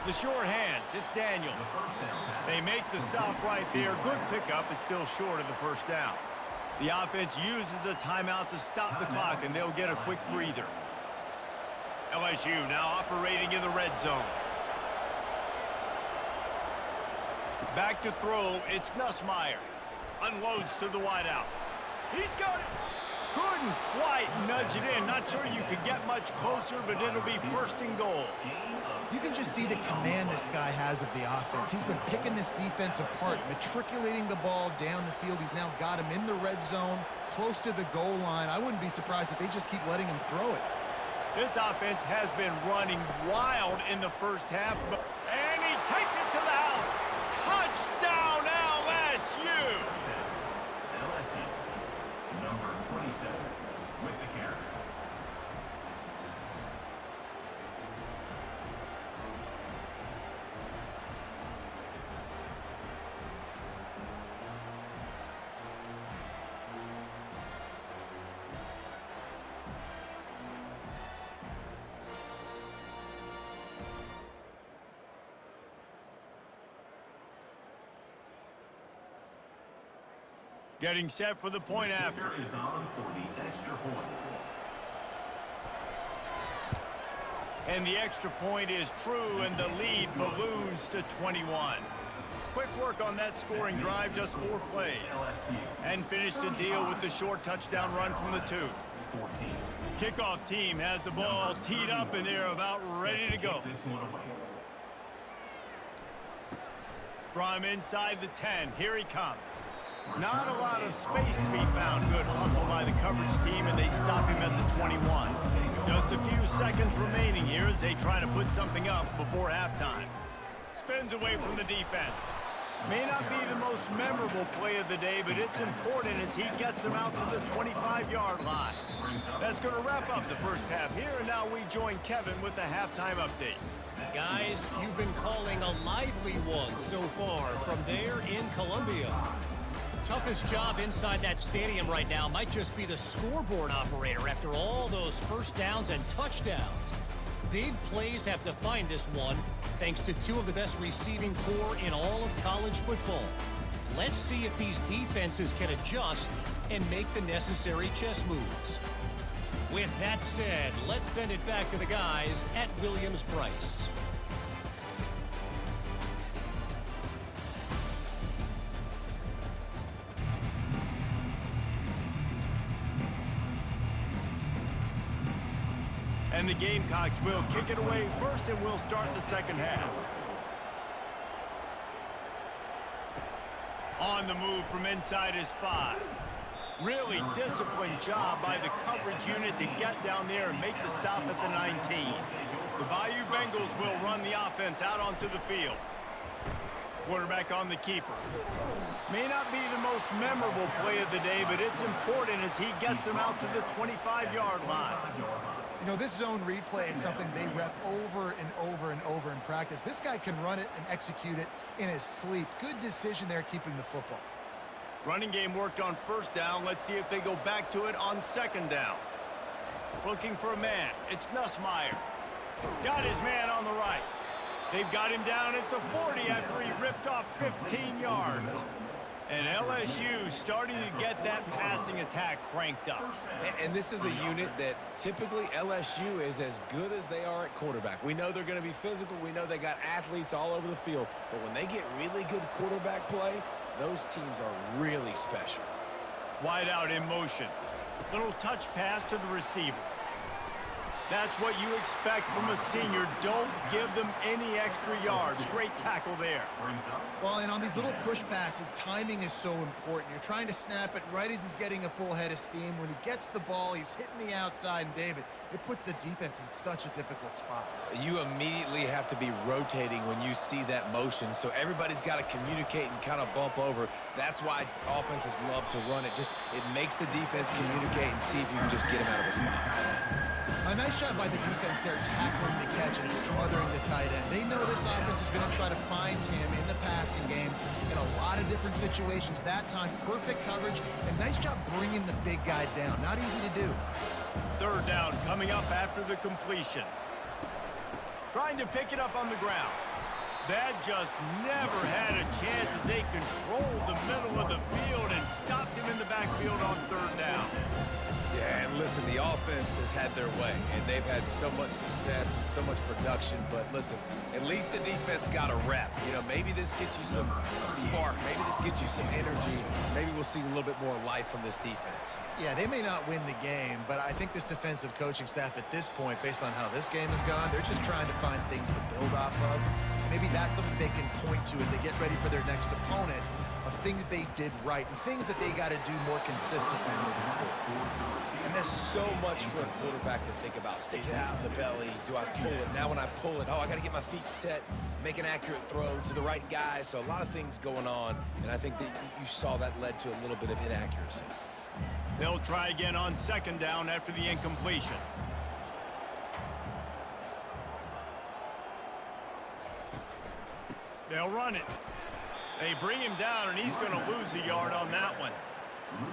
Speaker 1: The short hands, it's Daniels. They make the stop right there. Good pickup, it's still short of the first down. The offense uses a timeout to stop the clock, and they'll get a quick breather. LSU now operating in the red zone. Back to throw, it's Nussmeier. Unloads to the wideout. He's got it. Couldn't quite nudge it in. Not sure you could get much closer, but it'll be first and goal.
Speaker 3: You can just see the command this guy has of the offense. He's been picking this defense apart, matriculating the ball down the field. He's now got him in the red zone, close to the goal line. I wouldn't be surprised if they just keep letting him throw it.
Speaker 1: This offense has been running wild in the first half, and he takes it to the house. Touchdown, LSU!
Speaker 4: LSU, number 27, with the carry.
Speaker 1: Getting set for the point after.
Speaker 4: Kicker is on for the extra point.
Speaker 1: And the extra point is true, and the lead balloons to 21. Quick work on that scoring drive, just 4 plays. And finished the deal with the short touchdown run from the 2.
Speaker 4: 14.
Speaker 1: Kickoff team has the ball teed up, and they're about ready to go.
Speaker 4: This one away.
Speaker 1: From inside the 10, here he comes. Not a lot of space to be found. Good hustle by the coverage team, and they stop him at the 21. Just a few seconds remaining here as they try to put something up before halftime. Spins away from the defense. May not be the most memorable play of the day, but it's important as he gets them out to the 25-yard line. That's going to wrap up the first half here, and now we join Kevin with the halftime update.
Speaker 5: Guys, you've been calling a lively one so far from there in Columbia. Toughest job inside that stadium right now might just be the scoreboard operator after all those first downs and touchdowns. Big plays have defined this one, thanks to 2 of the best receiving corps in all of college football. Let's see if these defenses can adjust and make the necessary chess moves. With that said, let's send it back to the guys at Williams-Brice.
Speaker 1: And the Gamecocks will kick it away first, and we'll start the second half. On the move from inside his 5. Really disciplined job by the coverage unit to get down there and make the stop at the 19. The Bayou Bengals will run the offense out onto the field. Quarterback on the keeper. May not be the most memorable play of the day, but it's important as he gets them out to the 25-yard line.
Speaker 3: You know, this zone replay is something they rep over and over and over in practice. This guy can run it and execute it in his sleep. Good decision there keeping the football.
Speaker 1: Running game worked on first down. Let's see if they go back to it on second down. Looking for a man. It's Nussmeier. Got his man on the right. They've got him down at the 40 after he ripped off 15 yards. And LSU starting to get that passing attack cranked up.
Speaker 2: And this is a unit that typically LSU is as good as they are at quarterback. We know they're going to be physical. We know they got athletes all over the field. But when they get really good quarterback play, those teams are really special.
Speaker 1: Wide out in motion. Little touch pass to the receiver. That's what you expect from a senior. Don't give them any extra yards. Great tackle there.
Speaker 3: Well, and on these little push passes, timing is so important. You're trying to snap it right as he's getting a full head of steam. When he gets the ball, he's hitting the outside, and David, it puts the defense in such a difficult spot.
Speaker 2: You immediately have to be rotating when you see that motion, so everybody's got to communicate and kind of bump over. That's why offenses love to run it. It makes the defense communicate and see if you can just get him out of a spot.
Speaker 3: A nice job by the defense there, tackling the catch and smothering the tight end. They know this offense is going to try to find him in the passing game in a lot of different situations. That time, perfect coverage, and nice job bringing the big guy down. Not easy to do.
Speaker 1: Third down coming up after the completion. Trying to pick it up on the ground. That just never had a chance as they controlled the middle of the field and stopped him in the backfield on third down.
Speaker 2: Yeah, and listen, the offense has had their way, and they've had so much success and so much production. But listen, at least the defense got a rep. You know, maybe this gets you a spark. Maybe this gets you some energy. Maybe we'll see a little bit more life from this defense.
Speaker 3: Yeah, they may not win the game, but I think this defensive coaching staff at this point, based on how this game has gone, they're just trying to find things to build off of. Maybe that's something they can point to as they get ready for their next opponent, of things they did right and things that they got to do more consistently moving forward.
Speaker 2: And there's so much for a quarterback to think about. Stick it out in the belly. Do I pull it? Now when I pull it, oh, I got to get my feet set, make an accurate throw to the right guy. So a lot of things going on, and I think that you saw that led to a little bit of inaccuracy.
Speaker 1: They'll try again on second down after the incompletion. They'll run it. They bring him down, and he's going to lose a yard on that one.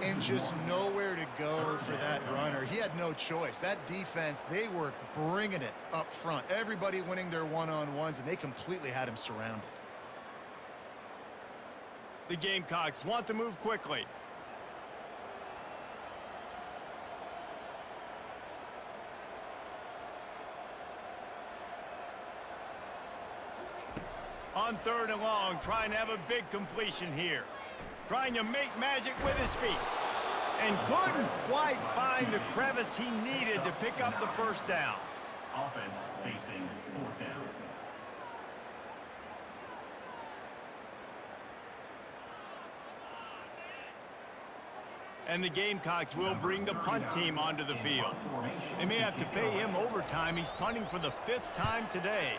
Speaker 3: And just nowhere to go for that runner. He had no choice. That defense, they were bringing it up front. Everybody winning their one-on-ones, and they completely had him surrounded.
Speaker 1: The Gamecocks want to move quickly. On third and long, trying to have a big completion here. Trying to make magic with his feet. And couldn't quite find the crevice he needed to pick up the first down.
Speaker 4: Offense facing fourth down.
Speaker 1: And the Gamecocks will bring the punt team onto the field. They may have to pay him overtime. He's punting for the 5th time today.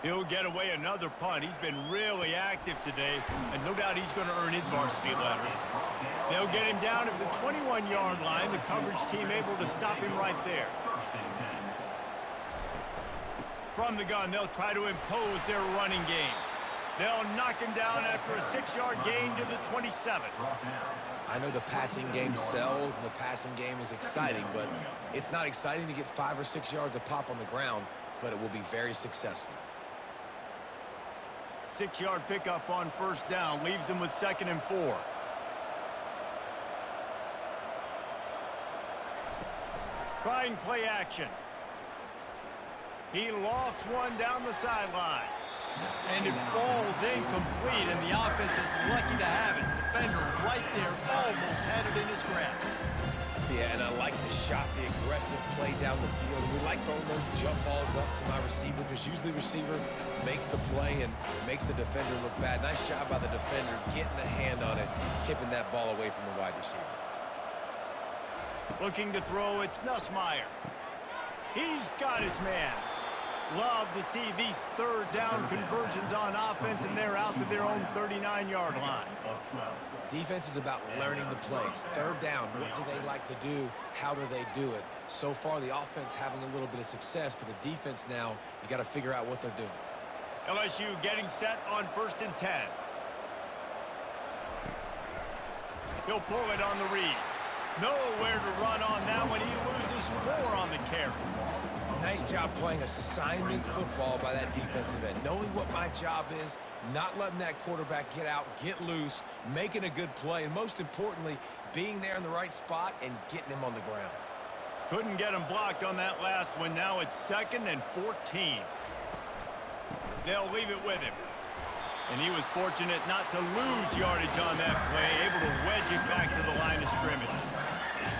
Speaker 1: He'll get away another punt. He's been really active today, and no doubt he's going to earn his varsity letter. They'll get him down at the 21-yard line. The coverage team able to stop him right there. From the gun, they'll try to impose their running game. They'll knock him down after a 6-yard gain to the 27.
Speaker 2: I know the passing game sells and the passing game is exciting, but it's not exciting to get 5 or 6 yards a pop on the ground, but it will be very successful.
Speaker 1: 6-yard pickup on first down leaves them with 2nd and 4. Trying play action. He lofts one down the sideline. And it falls incomplete, and the offense is lucky to have it. Defender right there almost had it in his grasp.
Speaker 2: Yeah, and I like the shot, the aggressive play down the field. We like throwing those jump balls up to my receiver because usually the receiver makes the play and makes the defender look bad. Nice job by the defender getting a hand on it, tipping that ball away from the wide receiver.
Speaker 1: Looking to throw, it's Nussmeier. He's got his man. Love to see these third down conversions on offense, and they're out to their own 39-yard line.
Speaker 2: Defense is about learning the plays. Third down, what do they like to do? How do they do it? So far, the offense having a little bit of success, but the defense now, you got to figure out what they're doing.
Speaker 1: LSU getting set on 1st and 10. He'll pull it on the read. Nowhere to run on that one. He loses 4 on the carry.
Speaker 2: Nice job playing assignment football by that defensive end. Knowing what my job is, not letting that quarterback get out, get loose, making a good play, and most importantly, being there in the right spot and getting him on the ground.
Speaker 1: Couldn't get him blocked on that last one. Now it's 2nd and 14. They'll leave it with him. And he was fortunate not to lose yardage on that play, able to wedge it back to the line of scrimmage.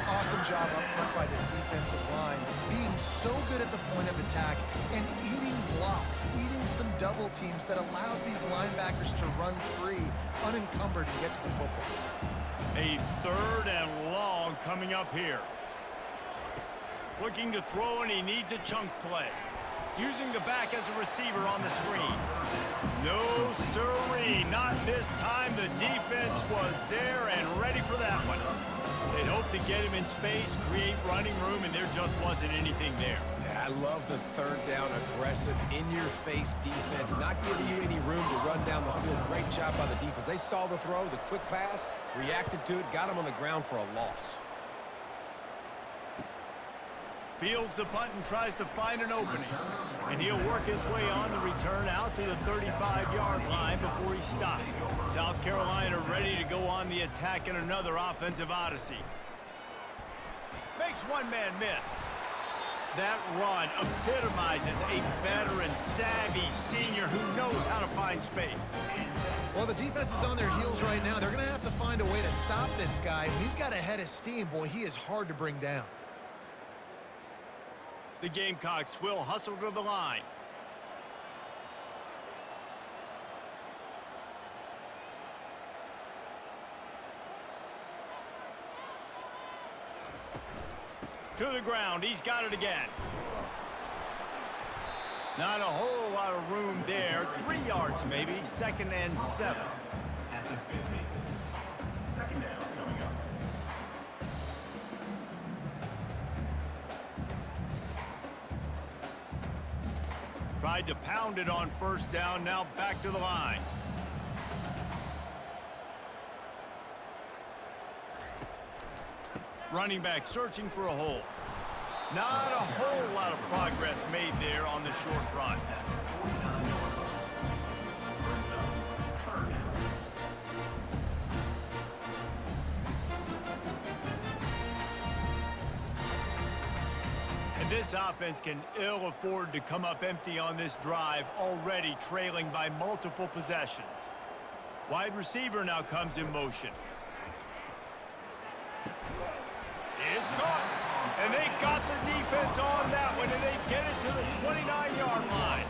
Speaker 3: Awesome job up front by this defensive line, being so good at the point of attack and eating blocks, eating some double teams that allows these linebackers to run free, unencumbered, and get to the football.
Speaker 1: A 3rd and long coming up here. Looking to throw, and he needs a chunk play. Using the back as a receiver on the screen. No siree, not this time. The defense was there and ready for that one. They'd hoped to get him in space, create running room, and there just wasn't anything there.
Speaker 2: Yeah, I love the third down aggressive, in-your-face defense, not giving you any room to run down the field. Great job by the defense. They saw the throw, the quick pass, reacted to it, got him on the ground for a loss.
Speaker 1: Fields the punt and tries to find an opening. And he'll work his way on the return out to the 35-yard line before he stopped. South Carolina ready to go on the attack in another offensive odyssey. Makes one man miss. That run epitomizes a veteran, savvy senior who knows how to find space.
Speaker 3: Well, the defense is on their heels right now. They're going to have to find a way to stop this guy. When he's got a head of steam, boy, he is hard to bring down.
Speaker 1: The Gamecocks will hustle to the line. To the ground, he's got it again. Not a whole lot of room there. 3 yards maybe, 2nd and 7.
Speaker 4: At the 50. Second down coming up.
Speaker 1: Tried to pound it on 1st down, now back to the line. Running back searching for a hole. Not a whole lot of progress made there on the short run. And this offense can ill afford to come up empty on this drive, already trailing by multiple possessions. Wide receiver now comes in motion. It's caught. And they got the defense on that one, and they get it to the 29-yard line.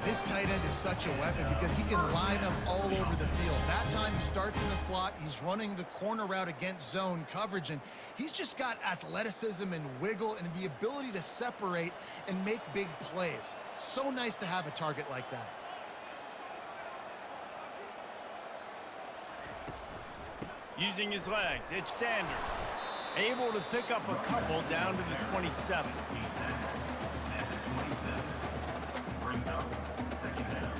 Speaker 3: This tight end is such a weapon because he can line up all over the field. That time he starts in the slot. He's running the corner route against zone coverage, and he's just got athleticism and wiggle and the ability to separate and make big plays. So nice to have a target like that.
Speaker 1: Using his legs, it's Sanders. Able to pick up a couple down to the 27.
Speaker 4: At the 27. Brings up second down.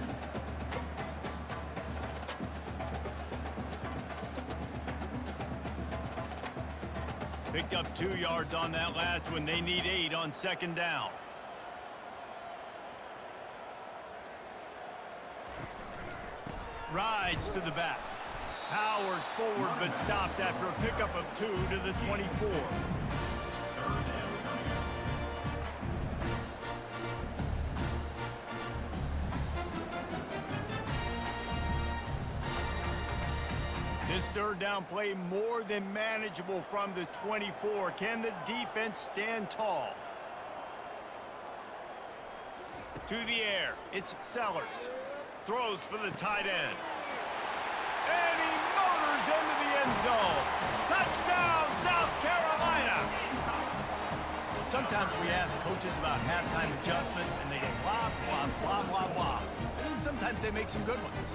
Speaker 1: Picked up 2 yards on that last one. They need 8 on 2nd down. Rides to the back. Powers forward, but stopped after a pickup of 2 to the 24. This 3rd down play more than manageable from the 24. Can the defense stand tall? To the air, it's Sellers. Throws for the tight end. And he motors into the end zone. Touchdown, South Carolina. Sometimes we ask coaches about halftime adjustments, and they go blah, blah, blah, blah, blah. I mean, sometimes they make some good ones.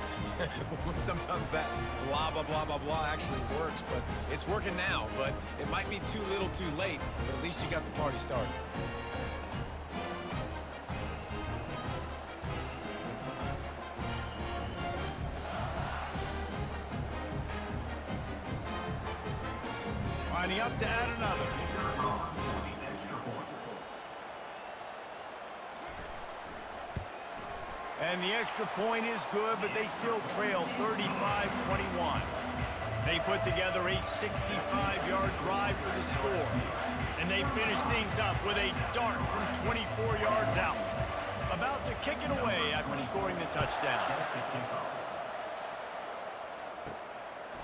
Speaker 2: Sometimes that blah, blah, blah, blah, blah actually works, but it's working now. But it might be too little too late, but at least you got the party started.
Speaker 1: Lining up to add another. And the extra point is good, but they still trail 35-21. They put together a 65-yard drive for the score. And they finish things up with a dart from 24 yards out. About to kick it away after scoring the touchdown.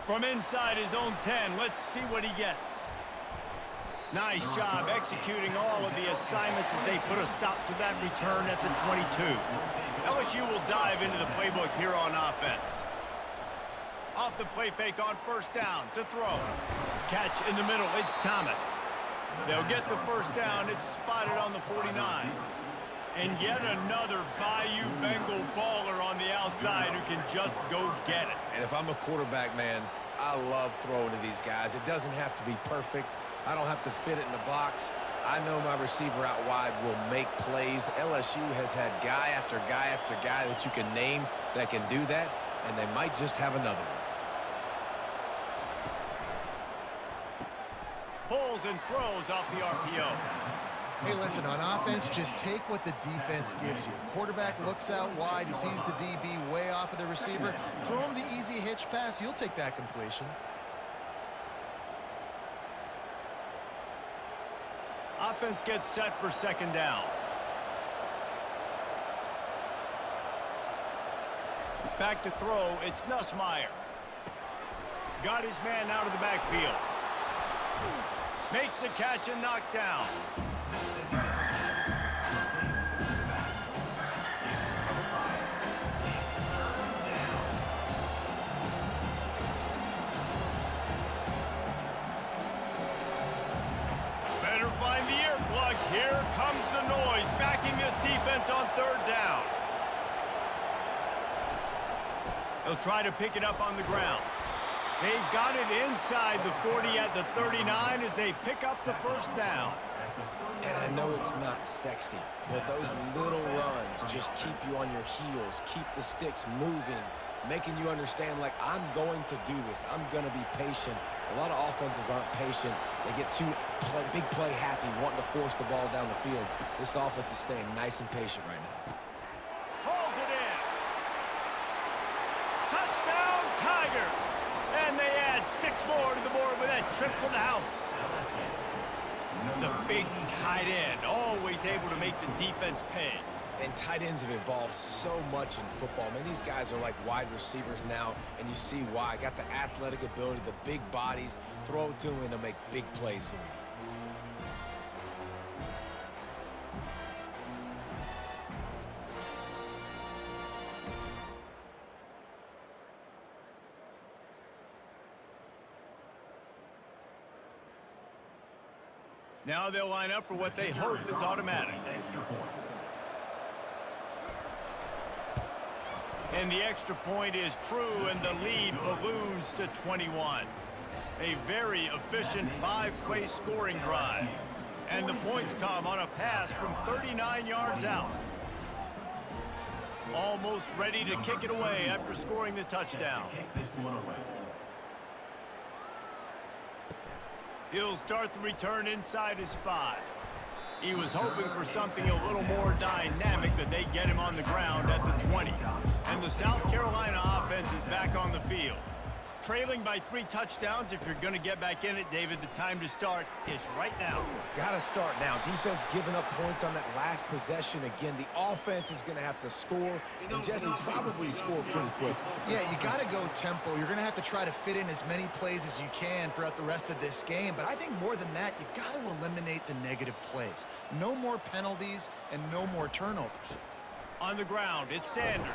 Speaker 1: From inside his own 10, let's see what he gets. Nice job executing all of the assignments as they put a stop to that return at the 22. LSU will dive into the playbook here on offense. Off the play fake on 1st down to throw. Catch in the middle, it's Thomas. They'll get the 1st down, it's spotted on the 49. And yet another Bayou Bengal baller on the outside who can just go get it.
Speaker 2: And if I'm a quarterback, man, I love throwing to these guys. It doesn't have to be perfect. I don't have to fit it in the box. I know my receiver out wide will make plays. LSU has had guy after guy after guy that you can name that can do that, and they might just have another one.
Speaker 1: Pulls and throws off the RPO.
Speaker 3: Hey, listen, on offense, just take what the defense gives you. Quarterback looks out wide, he sees the DB way off of the receiver. Throw him the easy hitch pass, you'll take that completion.
Speaker 1: Offense gets set for second down. Back to throw, it's Nussmeier. Got his man out of the backfield. Makes the catch and knocked down. Better find the earplugs. Here comes the noise, backing this defense on third down. They'll try to pick it up on the ground. They've got it inside the 40 at the 39 as they pick up the first down.
Speaker 2: And I know it's not sexy, but those little runs just keep you on your heels, keep the sticks moving, making you understand, like, I'm going to do this. I'm going to be patient. A lot of offenses aren't patient. They get too big play happy, wanting to force the ball down the field. This offense is staying nice and patient right now.
Speaker 1: Hauls it in. Touchdown, Tigers. And they add 6 more to the board with that trip to the house. The big tight end, always able to make the defense pay.
Speaker 2: And tight ends have evolved so much in football. Man, these guys are like wide receivers now, and you see why. Got the athletic ability, the big bodies. Throw it to them, and they'll make big plays for you.
Speaker 1: Now they'll line up for what they hope is automatic. And the extra point is true, and the lead balloons to 21. A very efficient 5-play scoring drive. And the points come on a pass from 39 yards out. Almost ready to kick it away after scoring the touchdown. He'll start the return inside his 5. He was hoping for something a little more dynamic, that they get him on the ground at the 20. And the South Carolina offense is back on the field. Trailing by 3 touchdowns, if you're going to get back in it, David, the time to start is right now.
Speaker 2: Got to start now. Defense giving up points on that last possession. Again, the offense is going to have to score, and Jesse probably score pretty quick.
Speaker 3: Yeah, you got to go tempo. You're going to have to try to fit in as many plays as you can throughout the rest of this game. But I think more than that, you got to eliminate the negative plays. No more penalties and no more turnovers. On the ground, it's Sanders.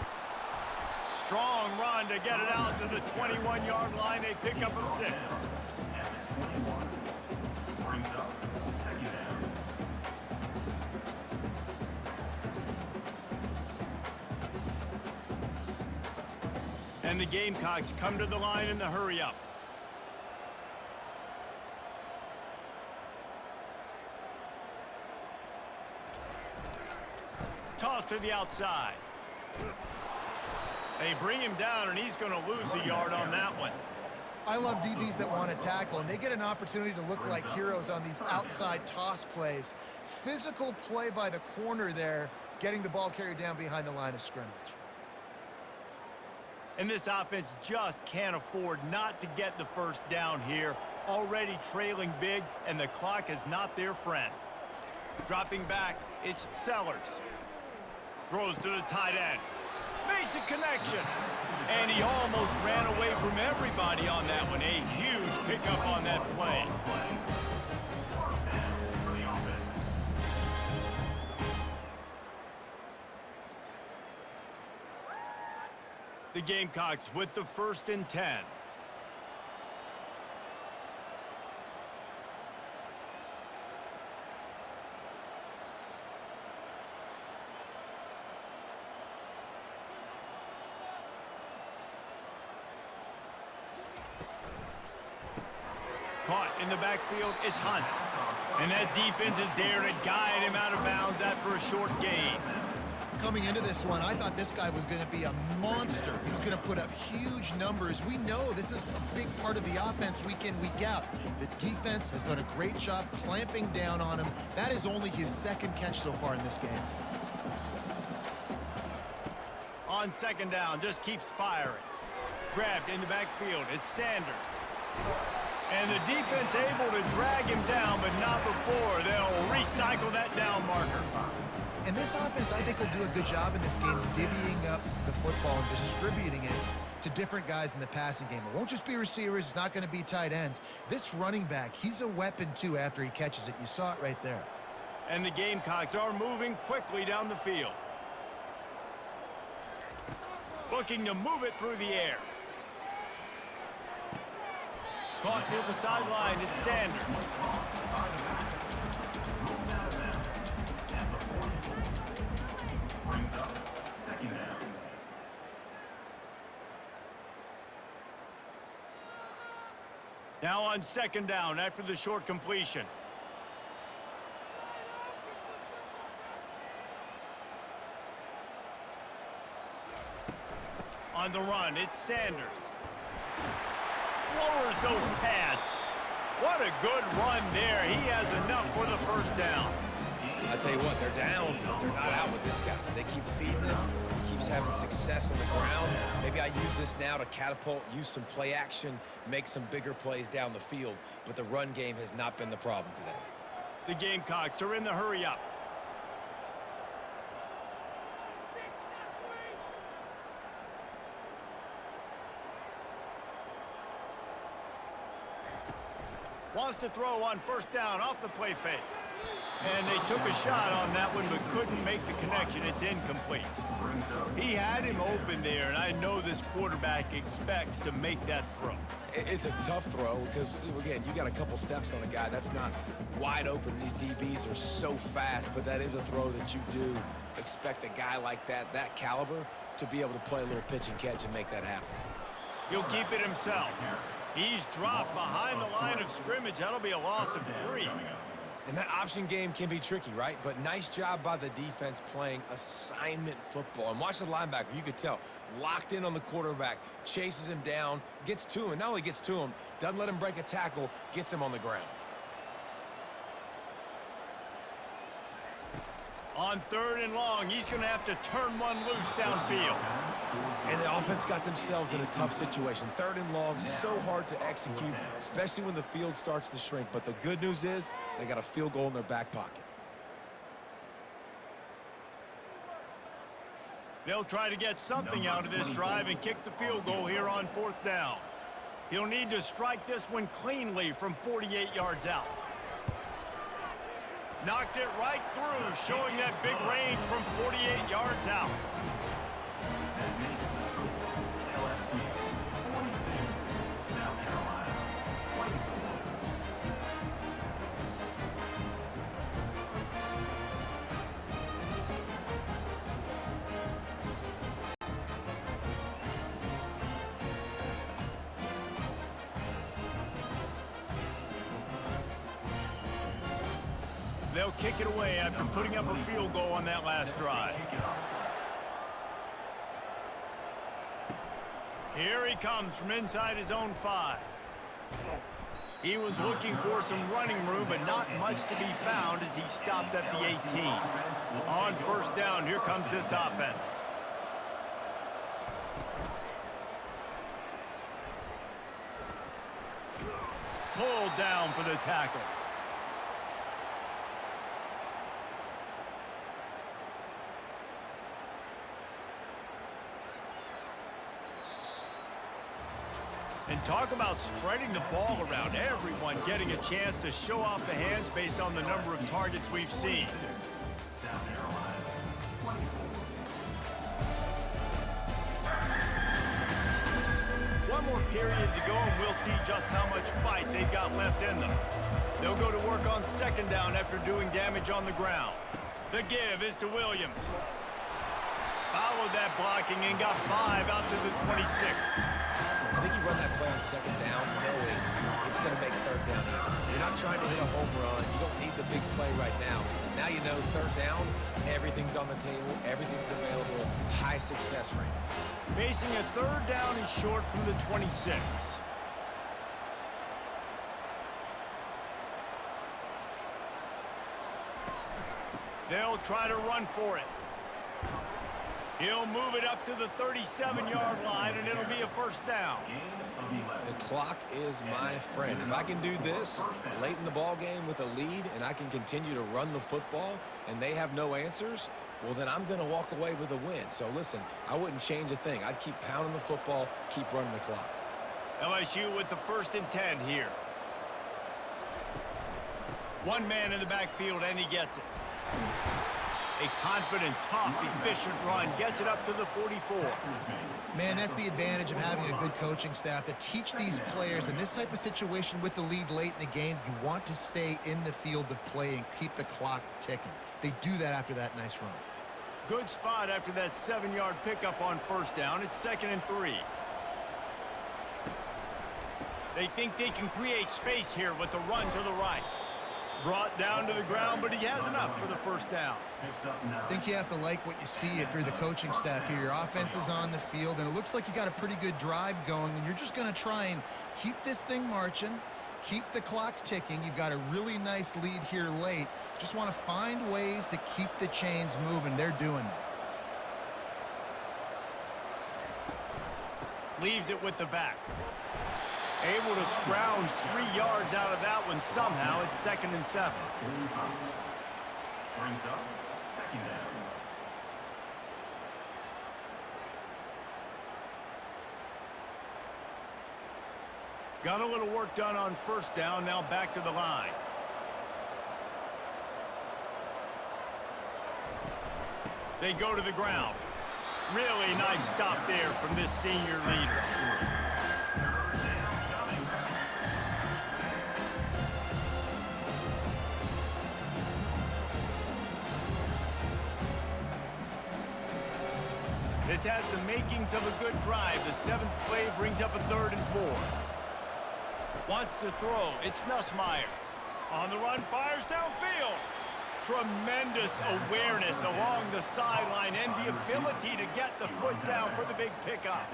Speaker 3: Strong run to get it out to the 21-yard line. They pick up a 6.
Speaker 4: Brings up second down.
Speaker 1: And the Gamecocks come to the line in the hurry-up. Toss to the outside. They bring him down, and he's going to lose a yard on that one.
Speaker 3: I love DBs that want to tackle, and they get an opportunity to look like heroes on these outside toss plays. Physical play by the corner there, getting the ball carried down behind the line of scrimmage.
Speaker 1: And this offense just can't afford not to get the first down here. Already trailing big, and the clock is not their friend. Dropping back, it's Sellers. Throws to the tight end. Makes a connection. And he almost ran away from everybody on that one. A huge pickup on that play. The Gamecocks with the 1st and 10. Caught in the backfield, it's Hunt. And that defense is there to guide him out of bounds after a short gain.
Speaker 3: Coming into this one, I thought this guy was going to be a monster. He was going to put up huge numbers. We know this is a big part of the offense week in, week out. The defense has done a great job clamping down on him. That is only his 2nd catch so far in this game.
Speaker 1: On 2nd down, just keeps firing. Grabbed in the backfield, it's Sanders. And the defense able to drag him down, but not before. They'll recycle that down marker.
Speaker 3: And this offense, I think, will do a good job in this game divvying up the football and distributing it to different guys in the passing game. It won't just be receivers. It's not going to be tight ends. This running back, he's a weapon, too, after he catches it. You saw it right there.
Speaker 1: And the Gamecocks are moving quickly down the field. Looking to move it through the air. Caught near the sideline, it's Sanders.
Speaker 4: Brings up second down.
Speaker 1: Now on second down after the short completion. On the run, it's Sanders. Lowers those pads. What a good run there. He has enough for the first down.
Speaker 2: I tell you what, they're down, but they're not out with this guy. They keep feeding him. He keeps having success on the ground. Maybe I use this now to catapult, use some play action, make some bigger plays down the field. But the run game has not been the problem today.
Speaker 1: The Gamecocks are in the hurry up. Wants to throw on first down off the play fake. And they took a shot on that one, but couldn't make the connection. It's incomplete. He had him open there, and I know this quarterback expects to make that throw.
Speaker 2: It's a tough throw because, again, you got a couple steps on a guy. That's not wide open. These DBs are so fast, but that is a throw that you do expect a guy like that caliber, to be able to play a little pitch and catch and make that happen.
Speaker 1: He'll keep it himself. He's dropped behind the line of scrimmage. That'll be a loss of 3.
Speaker 2: And that option game can be tricky, right? But nice job by the defense playing assignment football. And watch the linebacker. You could tell. Locked in on the quarterback. Chases him down. Gets to him. Not only gets to him, doesn't let him break a tackle. Gets him on the ground.
Speaker 1: On third and long, he's going to have to turn one loose downfield.
Speaker 2: And the offense got themselves in a tough situation. Third and long, so hard to execute, especially when the field starts to shrink. But the good news is they got a field goal in their back pocket.
Speaker 1: They'll try to get something out of this drive and kick the field goal here on fourth down. He'll need to strike this one cleanly from 48 yards out. Knocked it right through, showing that big range from 48 yards out.
Speaker 4: That makes the score LSU 42, South Carolina 24.
Speaker 1: They'll kick it away after putting up a field goal on that last drive. Here he comes from inside his own 5. He was looking for some running room, but not much to be found as he stopped at the 18. On first down, here comes this offense. Pulled down for the tackle. And talk about spreading the ball around. Everyone getting a chance to show off the hands based on the number of targets we've seen.
Speaker 4: South Carolina 24.
Speaker 1: One more period to go, and we'll see just how much fight they've got left in them. They'll go to work on second down after doing damage on the ground. The give is to Williams. Followed that blocking and got 5 out to the 26.
Speaker 2: I think you run that play on second down knowing it's going to make third down easy. You're not trying to hit a home run. You don't need the big play right now. Now you know third down, everything's on the table, everything's available, high success rate.
Speaker 1: Facing a third down and short from the 26. They'll try to run for it. He'll move it up to the 37-yard line, and it'll be a first down.
Speaker 4: Gain of
Speaker 2: The clock is my friend. If I can do this late in the ball game with a lead and I can continue to run the football and they have no answers, well, then I'm going to walk away with a win. So, listen, I wouldn't change a thing. I'd keep pounding the football, keep running the clock.
Speaker 1: LSU with the 1st and 10 here. One man in the backfield, and he gets it. A confident, tough, efficient run gets it up to the 44.
Speaker 3: Man, that's the advantage of having a good coaching staff to teach these players in this type of situation with the lead late in the game. You want to stay in the field of play and keep the clock ticking. They do that after that nice run.
Speaker 1: Good spot after that 7-yard pickup on 1st down. It's 2nd and 3. They think they can create space here with a run to the right. Brought down to the ground, but he has enough for the 1st down.
Speaker 3: I think you have to like what you see if you're the coaching staff here. Your offense is on the field, and it looks like you got a pretty good drive going, and you're just going to try and keep this thing marching, keep the clock ticking. You've got a really nice lead here late. Just want to find ways to keep the chains moving. They're doing that.
Speaker 1: Leaves it with the back. Able to scrounge 3 yards out of that one somehow. It's 2nd and 7.
Speaker 4: Brings up 2nd down.
Speaker 1: Got a little work done on 1st down. Now back to the line. They go to the ground. Really nice stop there from this senior leader. This has the makings of a good drive. The 7th play brings up a 3rd and 4. Wants to throw. It's Nussmeier. On the run, fires downfield. Tremendous awareness along the sideline and the ability to get the foot down for the big pickup.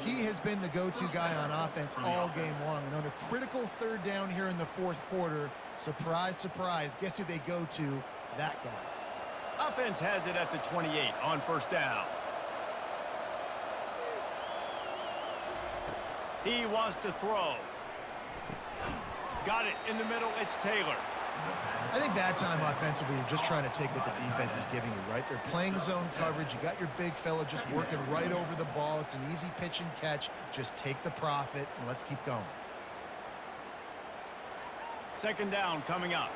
Speaker 3: He has been the go-to guy on offense all game long. And on a critical 3rd down here in the 4th quarter, surprise, surprise, guess who they go to? That guy.
Speaker 1: Offense has it at the 28 on 1st down. He wants to throw. Got it in the middle. It's Taylor.
Speaker 3: I think that time offensively, you're just trying to take what the defense is giving you, right? They're playing zone coverage. You got your big fella just working right over the ball. It's an easy pitch and catch. Just take the profit, and let's keep going.
Speaker 1: 2nd down coming up.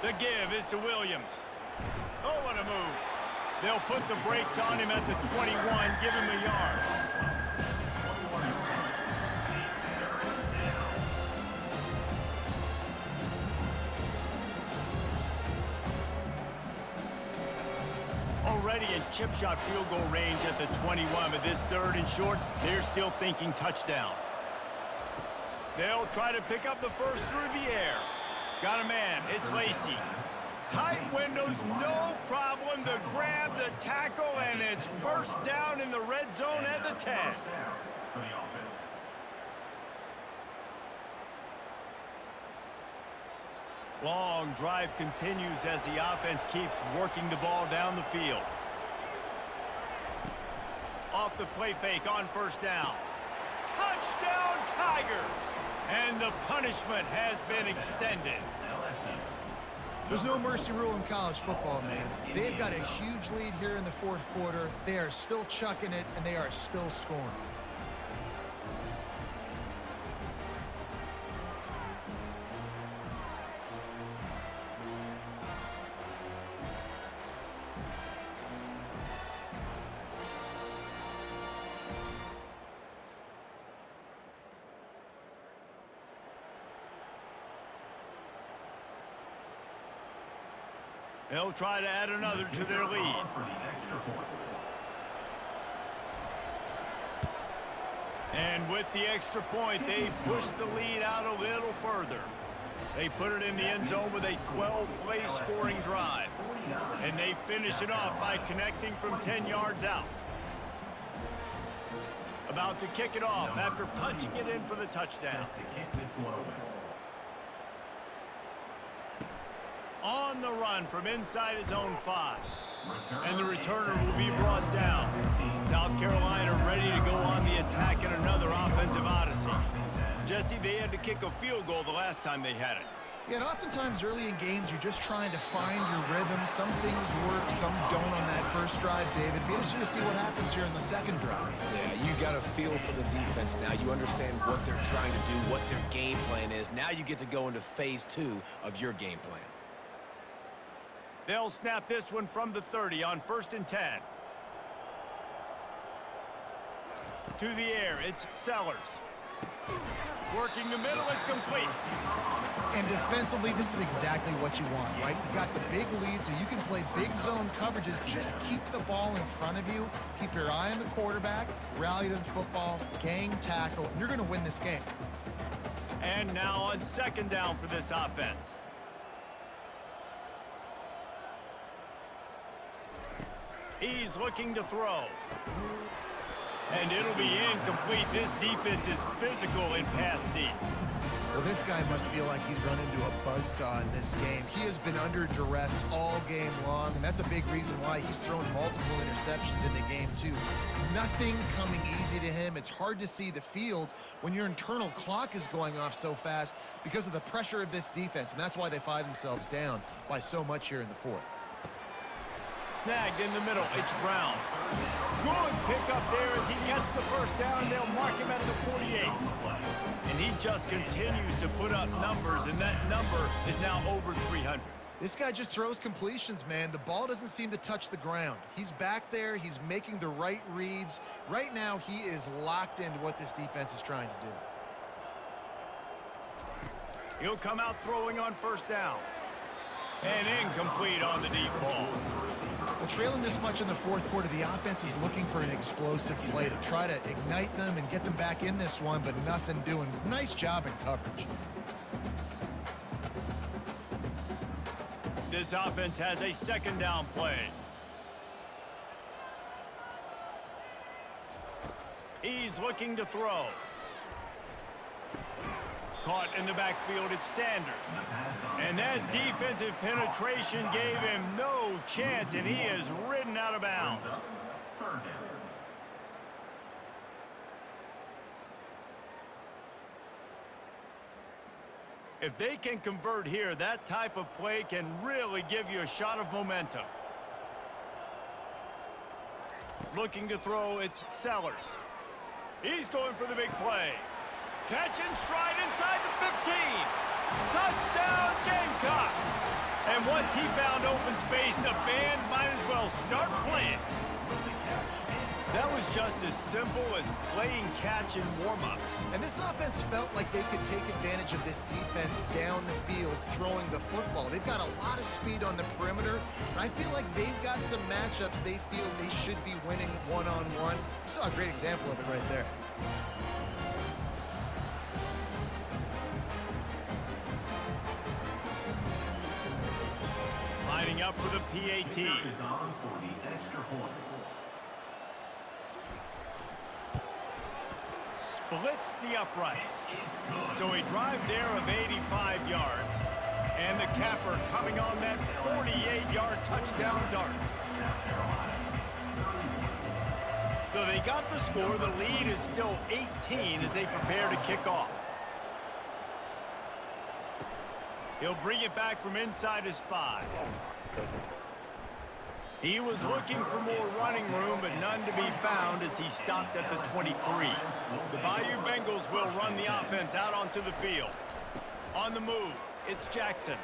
Speaker 1: The give is to Williams. Oh, what a move. They'll put the brakes on him at the 21, give him a yard. Already in chip shot field goal range at the 21, but this 3rd and short, they're still thinking touchdown. They'll try to pick up the 1st through the air. Got a man, it's Lacey. Tight windows, no problem to grab the tackle, and it's 1st down in the red zone at the 10. Long drive continues as the offense keeps working the ball down the field. Off the play fake on 1st down. Touchdown Tigers! And the punishment has been extended.
Speaker 3: There's no mercy rule in college football, man. They've got a huge lead here in the 4th quarter. They are still chucking it, and they are still scoring.
Speaker 1: They'll try to add another to their lead. And with the extra point, they push the lead out a little further. They put it in the end zone with a 12-play scoring drive. And they finish it off by connecting from 10 yards out. About to kick it off after punching it in for the touchdown. On the run from inside his own 5. And the returner will be brought down. South Carolina ready to go on the attack in another offensive odyssey. Jesse, they had to kick a field goal the last time they had it.
Speaker 3: Yeah, and oftentimes early in games, you're just trying to find your rhythm. Some things work, some don't on that first drive, David. Be interested to see what happens here in the second drive.
Speaker 2: Yeah, you got a feel for the defense now. You understand what they're trying to do, what their game plan is. Now you get to go into phase 2 of your game plan.
Speaker 1: They'll snap this one from the 30 on 1st and 10. To the air, it's Sellers. Working the middle, it's complete.
Speaker 3: And defensively, this is exactly what you want, right? You got the big lead, so you can play big zone coverages. Just keep the ball in front of you. Keep your eye on the quarterback. Rally to the football. Gang tackle. And you're going to win this game.
Speaker 1: And now on 2nd down for this offense. He's looking to throw. And it'll be incomplete. This defense is physical in pass deep.
Speaker 3: Well, this guy must feel like he's run into a buzzsaw in this game. He has been under duress all game long, and that's a big reason why he's thrown multiple interceptions in the game, too. Nothing coming easy to him. It's hard to see the field when your internal clock is going off so fast because of the pressure of this defense, and that's why they find themselves down by so much here in the 4th.
Speaker 1: Snagged in the middle, it's Brown. Good pickup there as he gets the first down. They'll mark him at the 48. And he just continues to put up numbers, and that number is now over 300.
Speaker 3: This guy just throws completions, man. The ball doesn't seem to touch the ground. He's back there. He's making the right reads. Right now, he is locked into what this defense is trying to do.
Speaker 1: He'll come out throwing on 1st down. And incomplete on the deep ball.
Speaker 3: Well, trailing this much in the 4th quarter, the offense is looking for an explosive play to try to ignite them and get them back in this one, but nothing doing. Nice job in coverage.
Speaker 1: This offense has a 2nd down play. He's looking to throw. Caught in the backfield, it's Sanders. And that defensive penetration gave him no chance, and he is ridden out of bounds. If they can convert here, that type of play can really give you a shot of momentum. Looking to throw, it's Sellers. He's going for the big play. Catch and stride inside the 15. Touchdown, Gamecocks. And once he found open space, the band might as well start playing. That was just as simple as playing catch in warm-ups.
Speaker 3: And this offense felt like they could take advantage of this defense down the field, throwing the football. They've got a lot of speed on the perimeter, and I feel like they've got some matchups they feel they should be winning one-on-one. You saw a great example of it right there.
Speaker 1: Lining up for the PAT.
Speaker 4: Is on for the extra point.
Speaker 1: Splits the uprights. So a drive there of 85 yards. And the capper coming on that 48-yard touchdown dart. So they got the score. The lead is still 18 as they prepare to kick off. He'll bring it back from inside his 5. He was looking for more running room, but none to be found as he stopped at the 23. The Bayou Bengals will run the offense out onto the field. On the move, it's Jackson.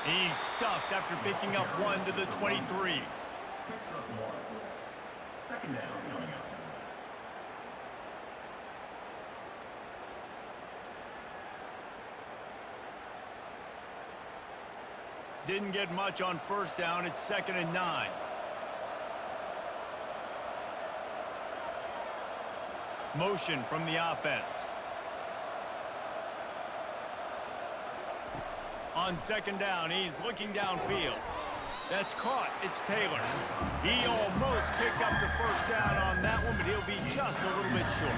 Speaker 1: He's stuffed after picking up 1 to the 23.
Speaker 4: Picks up 1. 2nd down coming up.
Speaker 1: Didn't get much on 1st down. It's 2nd and 9. Motion from the offense. On 2nd down, he's looking downfield. That's caught. It's Taylor. He almost picked up the 1st down on that one, but he'll be just a little bit short.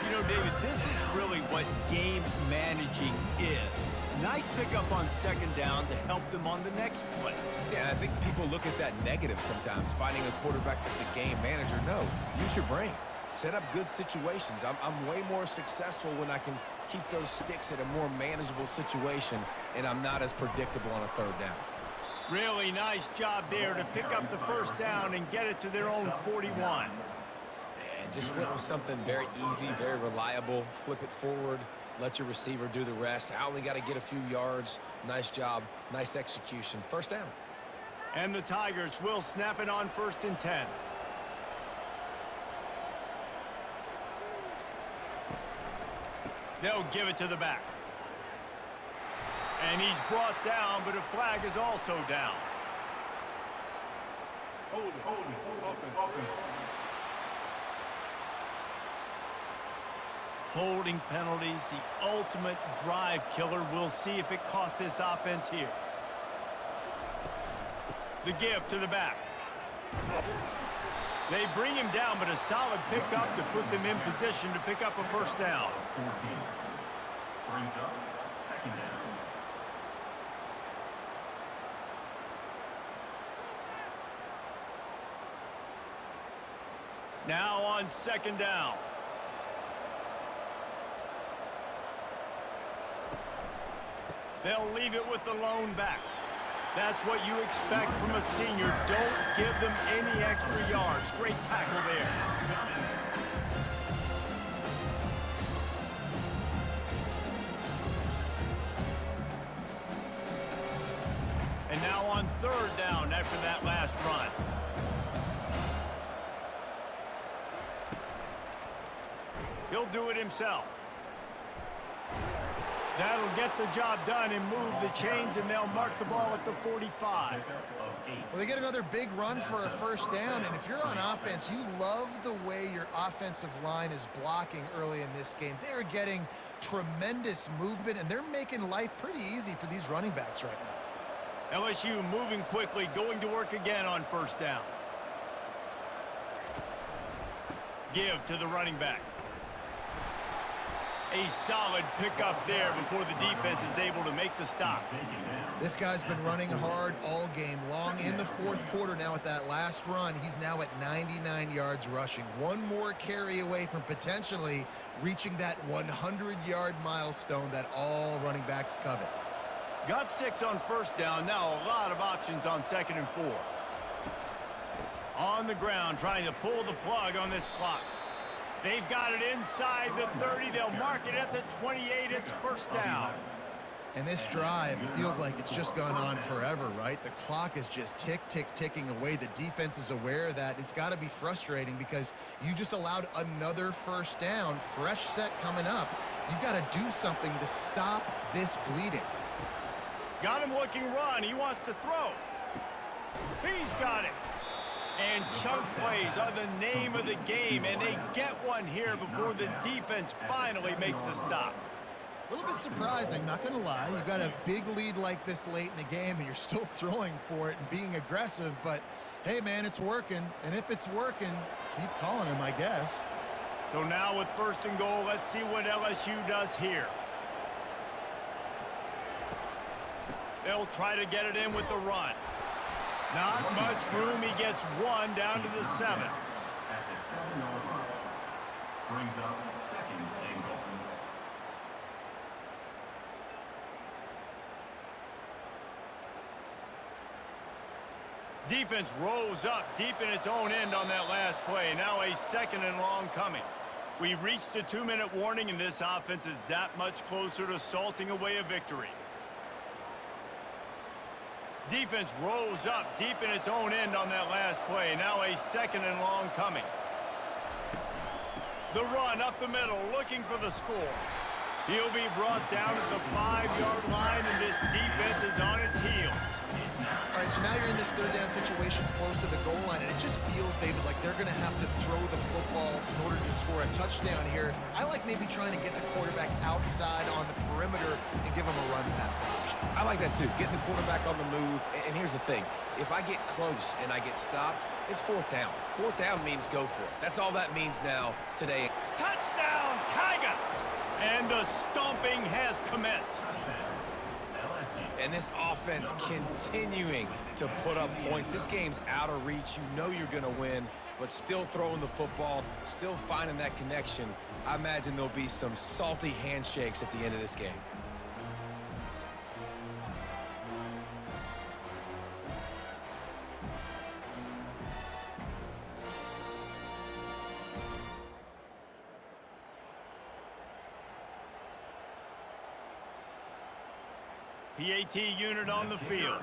Speaker 1: You know, David, this is really what game managing is. Nice pickup on second down to help them on the next play.
Speaker 2: Yeah, and I think people look at that negative sometimes, finding a quarterback that's a game manager. No, use your brain. Set up good situations. I'm way more successful when I can keep those sticks at a more manageable situation, and I'm not as predictable on a third down.
Speaker 1: Really nice job there to pick up the first down and get it to their own 41.
Speaker 2: And just went with something very easy, very reliable. Flip it forward, let your receiver do the rest. I only got to get a few yards. Nice job, nice execution. First down.
Speaker 1: And the Tigers will snap it on 1st and 10. They'll give it to the back. And he's brought down, but a flag is also down.
Speaker 6: Hold it, open.
Speaker 1: Holding penalties, the ultimate drive killer. We'll see if it costs this offense here. The give to the back. They bring him down, but a solid pickup to put them in position to pick up a first down.
Speaker 4: 14. Brings up second down.
Speaker 1: Now on second down. They'll leave it with the lone back. That's what you expect from a senior. Don't give them any extra yards. Great tackle there. And now on third down after that last run. He'll do it himself. That'll get the job done and move the chains, and they'll mark the ball at the 45.
Speaker 3: Well, they get another big run for a first down, and if you're on offense, you love the way your offensive line is blocking early in this game. They're getting tremendous movement, and they're making life pretty easy for these running backs right now.
Speaker 1: LSU moving quickly, going to work again on first down. Give to the running back. A solid pickup there before the defense is able to make the stop.
Speaker 3: This guy's been running hard all game long. In the fourth quarter now with that last run, he's now at 99 yards rushing. One more carry away from potentially reaching that 100-yard milestone that all running backs covet.
Speaker 1: Got 6 on first down. Now a lot of options on 2nd and 4. On the ground trying to pull the plug on this clock. They've got it inside the 30. They'll mark it at the 28. It's first down.
Speaker 3: And this drive, it feels like it's just gone on forever, right? The clock is just ticking away. The defense is aware of that. It's got to be frustrating because you just allowed another first down, fresh set coming up. You've got to do something to stop this bleeding.
Speaker 1: Got him looking run. He wants to throw. He's got it. And chunk plays are the name of the game, and they get one here before the defense finally makes the stop.
Speaker 3: A little bit surprising, not going to lie. You got a big lead like this late in the game, and you're still throwing for it and being aggressive. But, hey, man, it's working. And if it's working, keep calling him, I guess.
Speaker 1: So now with 1st and goal, let's see what LSU does here. They'll try to get it in with the run. Not much room. He gets 1 down to the 7.
Speaker 4: At the 7-yard line. Brings up second and goal.
Speaker 1: Defense rose up deep in its own end on that last play. Now a 2nd and long coming. We've reached the 2-minute warning, and this offense is that much closer to salting away a victory. Defense rose up deep in its own end on that last play. Now a 2nd and long coming. The run up the middle, looking for the score. He'll be brought down at the 5-yard line, and this defense is on its heels.
Speaker 3: All right, so now you're in this third down situation close to the goal line, and it just feels, David, like they're going to have to throw the football in order to score for a touchdown here, I like maybe trying to get the quarterback outside on the perimeter and give him a run pass option.
Speaker 2: I like that too, getting the quarterback on the move. And here's the thing, if I get close and I get stopped, it's fourth down. Fourth down means go for it. That's all that means now today.
Speaker 1: Touchdown, Tigers! And the stomping has commenced.
Speaker 2: And this offense continuing to put up points. This game's out of reach. You know you're going to win, but still throwing the football, still finding that connection. I imagine there'll be some salty handshakes at the end of this game.
Speaker 1: PAT unit on the field.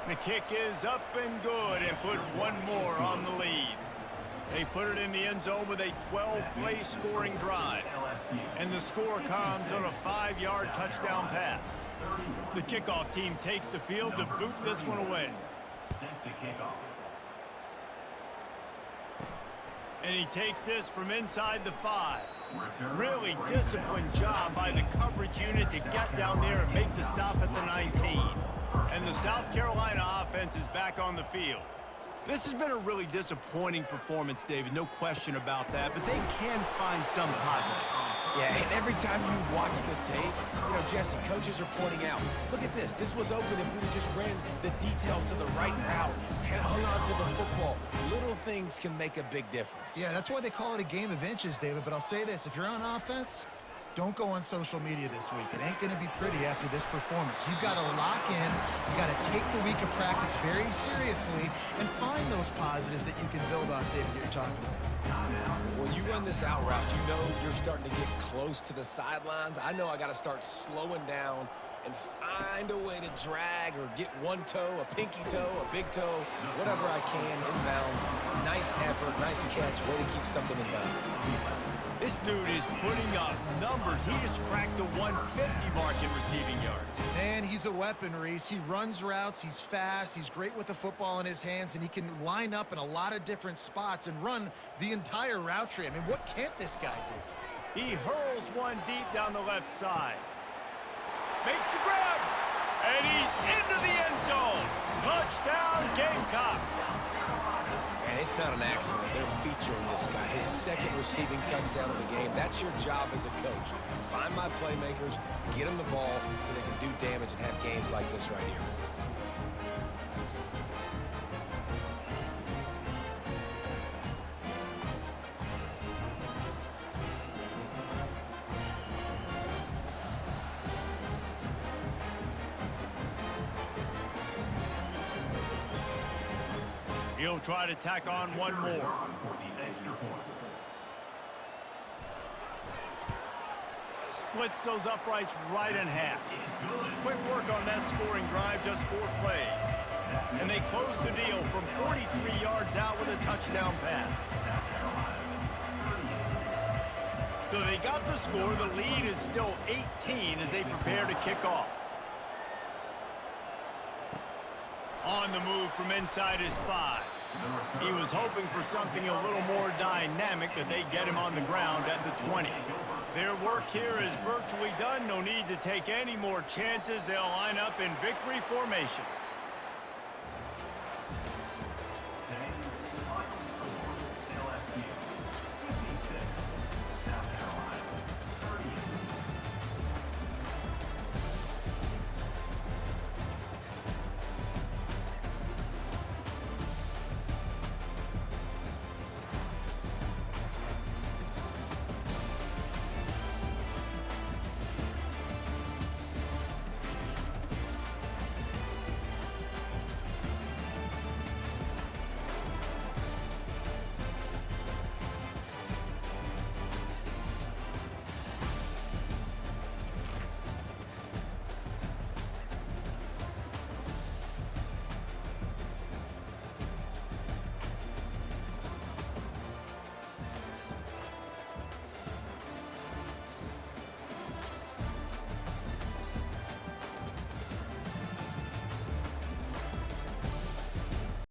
Speaker 1: The kick is up and good and put one more on the lead. They put it in the end zone with a 12-play scoring drive. And the score comes on a 5-yard touchdown pass. The kickoff team takes the field to boot this one away.
Speaker 4: Set to kickoff.
Speaker 1: And he takes this from inside the 5. Really disciplined job by the coverage unit to get down there and make the stop at the 19. And the South Carolina offense is back on the field. This has been a really disappointing performance, David, no question about that, but they can find some positives.
Speaker 2: Yeah, and every time you watch the tape, you know, Jesse, coaches are pointing out, look at this. This was open if we'd have just ran the details to the right route, hung on to the football. Little things can make a big difference.
Speaker 3: Yeah, that's why they call it a game of inches, David. But I'll say this, if you're on offense, don't go on social media this week. It ain't going to be pretty after this performance. You've got to lock in. You've got to take the week of practice very seriously and find those positives that you can build off, David, that you're talking about.
Speaker 2: When you run this out route, you know you're starting to get close to the sidelines. I know I got to start slowing down and find a way to drag or get one toe, a pinky toe, a big toe, whatever I can inbounds. Nice effort, nice catch, way to keep something in bounds.
Speaker 1: This dude is putting up numbers. He just cracked the 150 mark in receiving yards.
Speaker 3: Man, he's a weapon, Reese. He runs routes, he's fast, he's great with the football in his hands, and he can line up in a lot of different spots and run the entire route tree. I mean, what can't this guy do?
Speaker 1: He hurls one deep down the left side. Makes the grab, and he's into the end zone. Touchdown, Gamecocks.
Speaker 2: And it's not an accident. They're featuring this guy. His second receiving touchdown of the game. That's your job as a coach. Find my playmakers, get them the ball so they can do damage and have games like this right here.
Speaker 1: He'll try to tack on one more. Splits those uprights right in half. Quick work on that scoring drive, just 4 plays. And they close the deal from 43 yards out with a touchdown pass. So they got the score. The lead is still 18 as they prepare to kick off. On the move from inside his 5. He was hoping for something a little more dynamic, but they get him on the ground at the 20. Their work here is virtually done. No need to take any more chances. They'll line up in victory formation.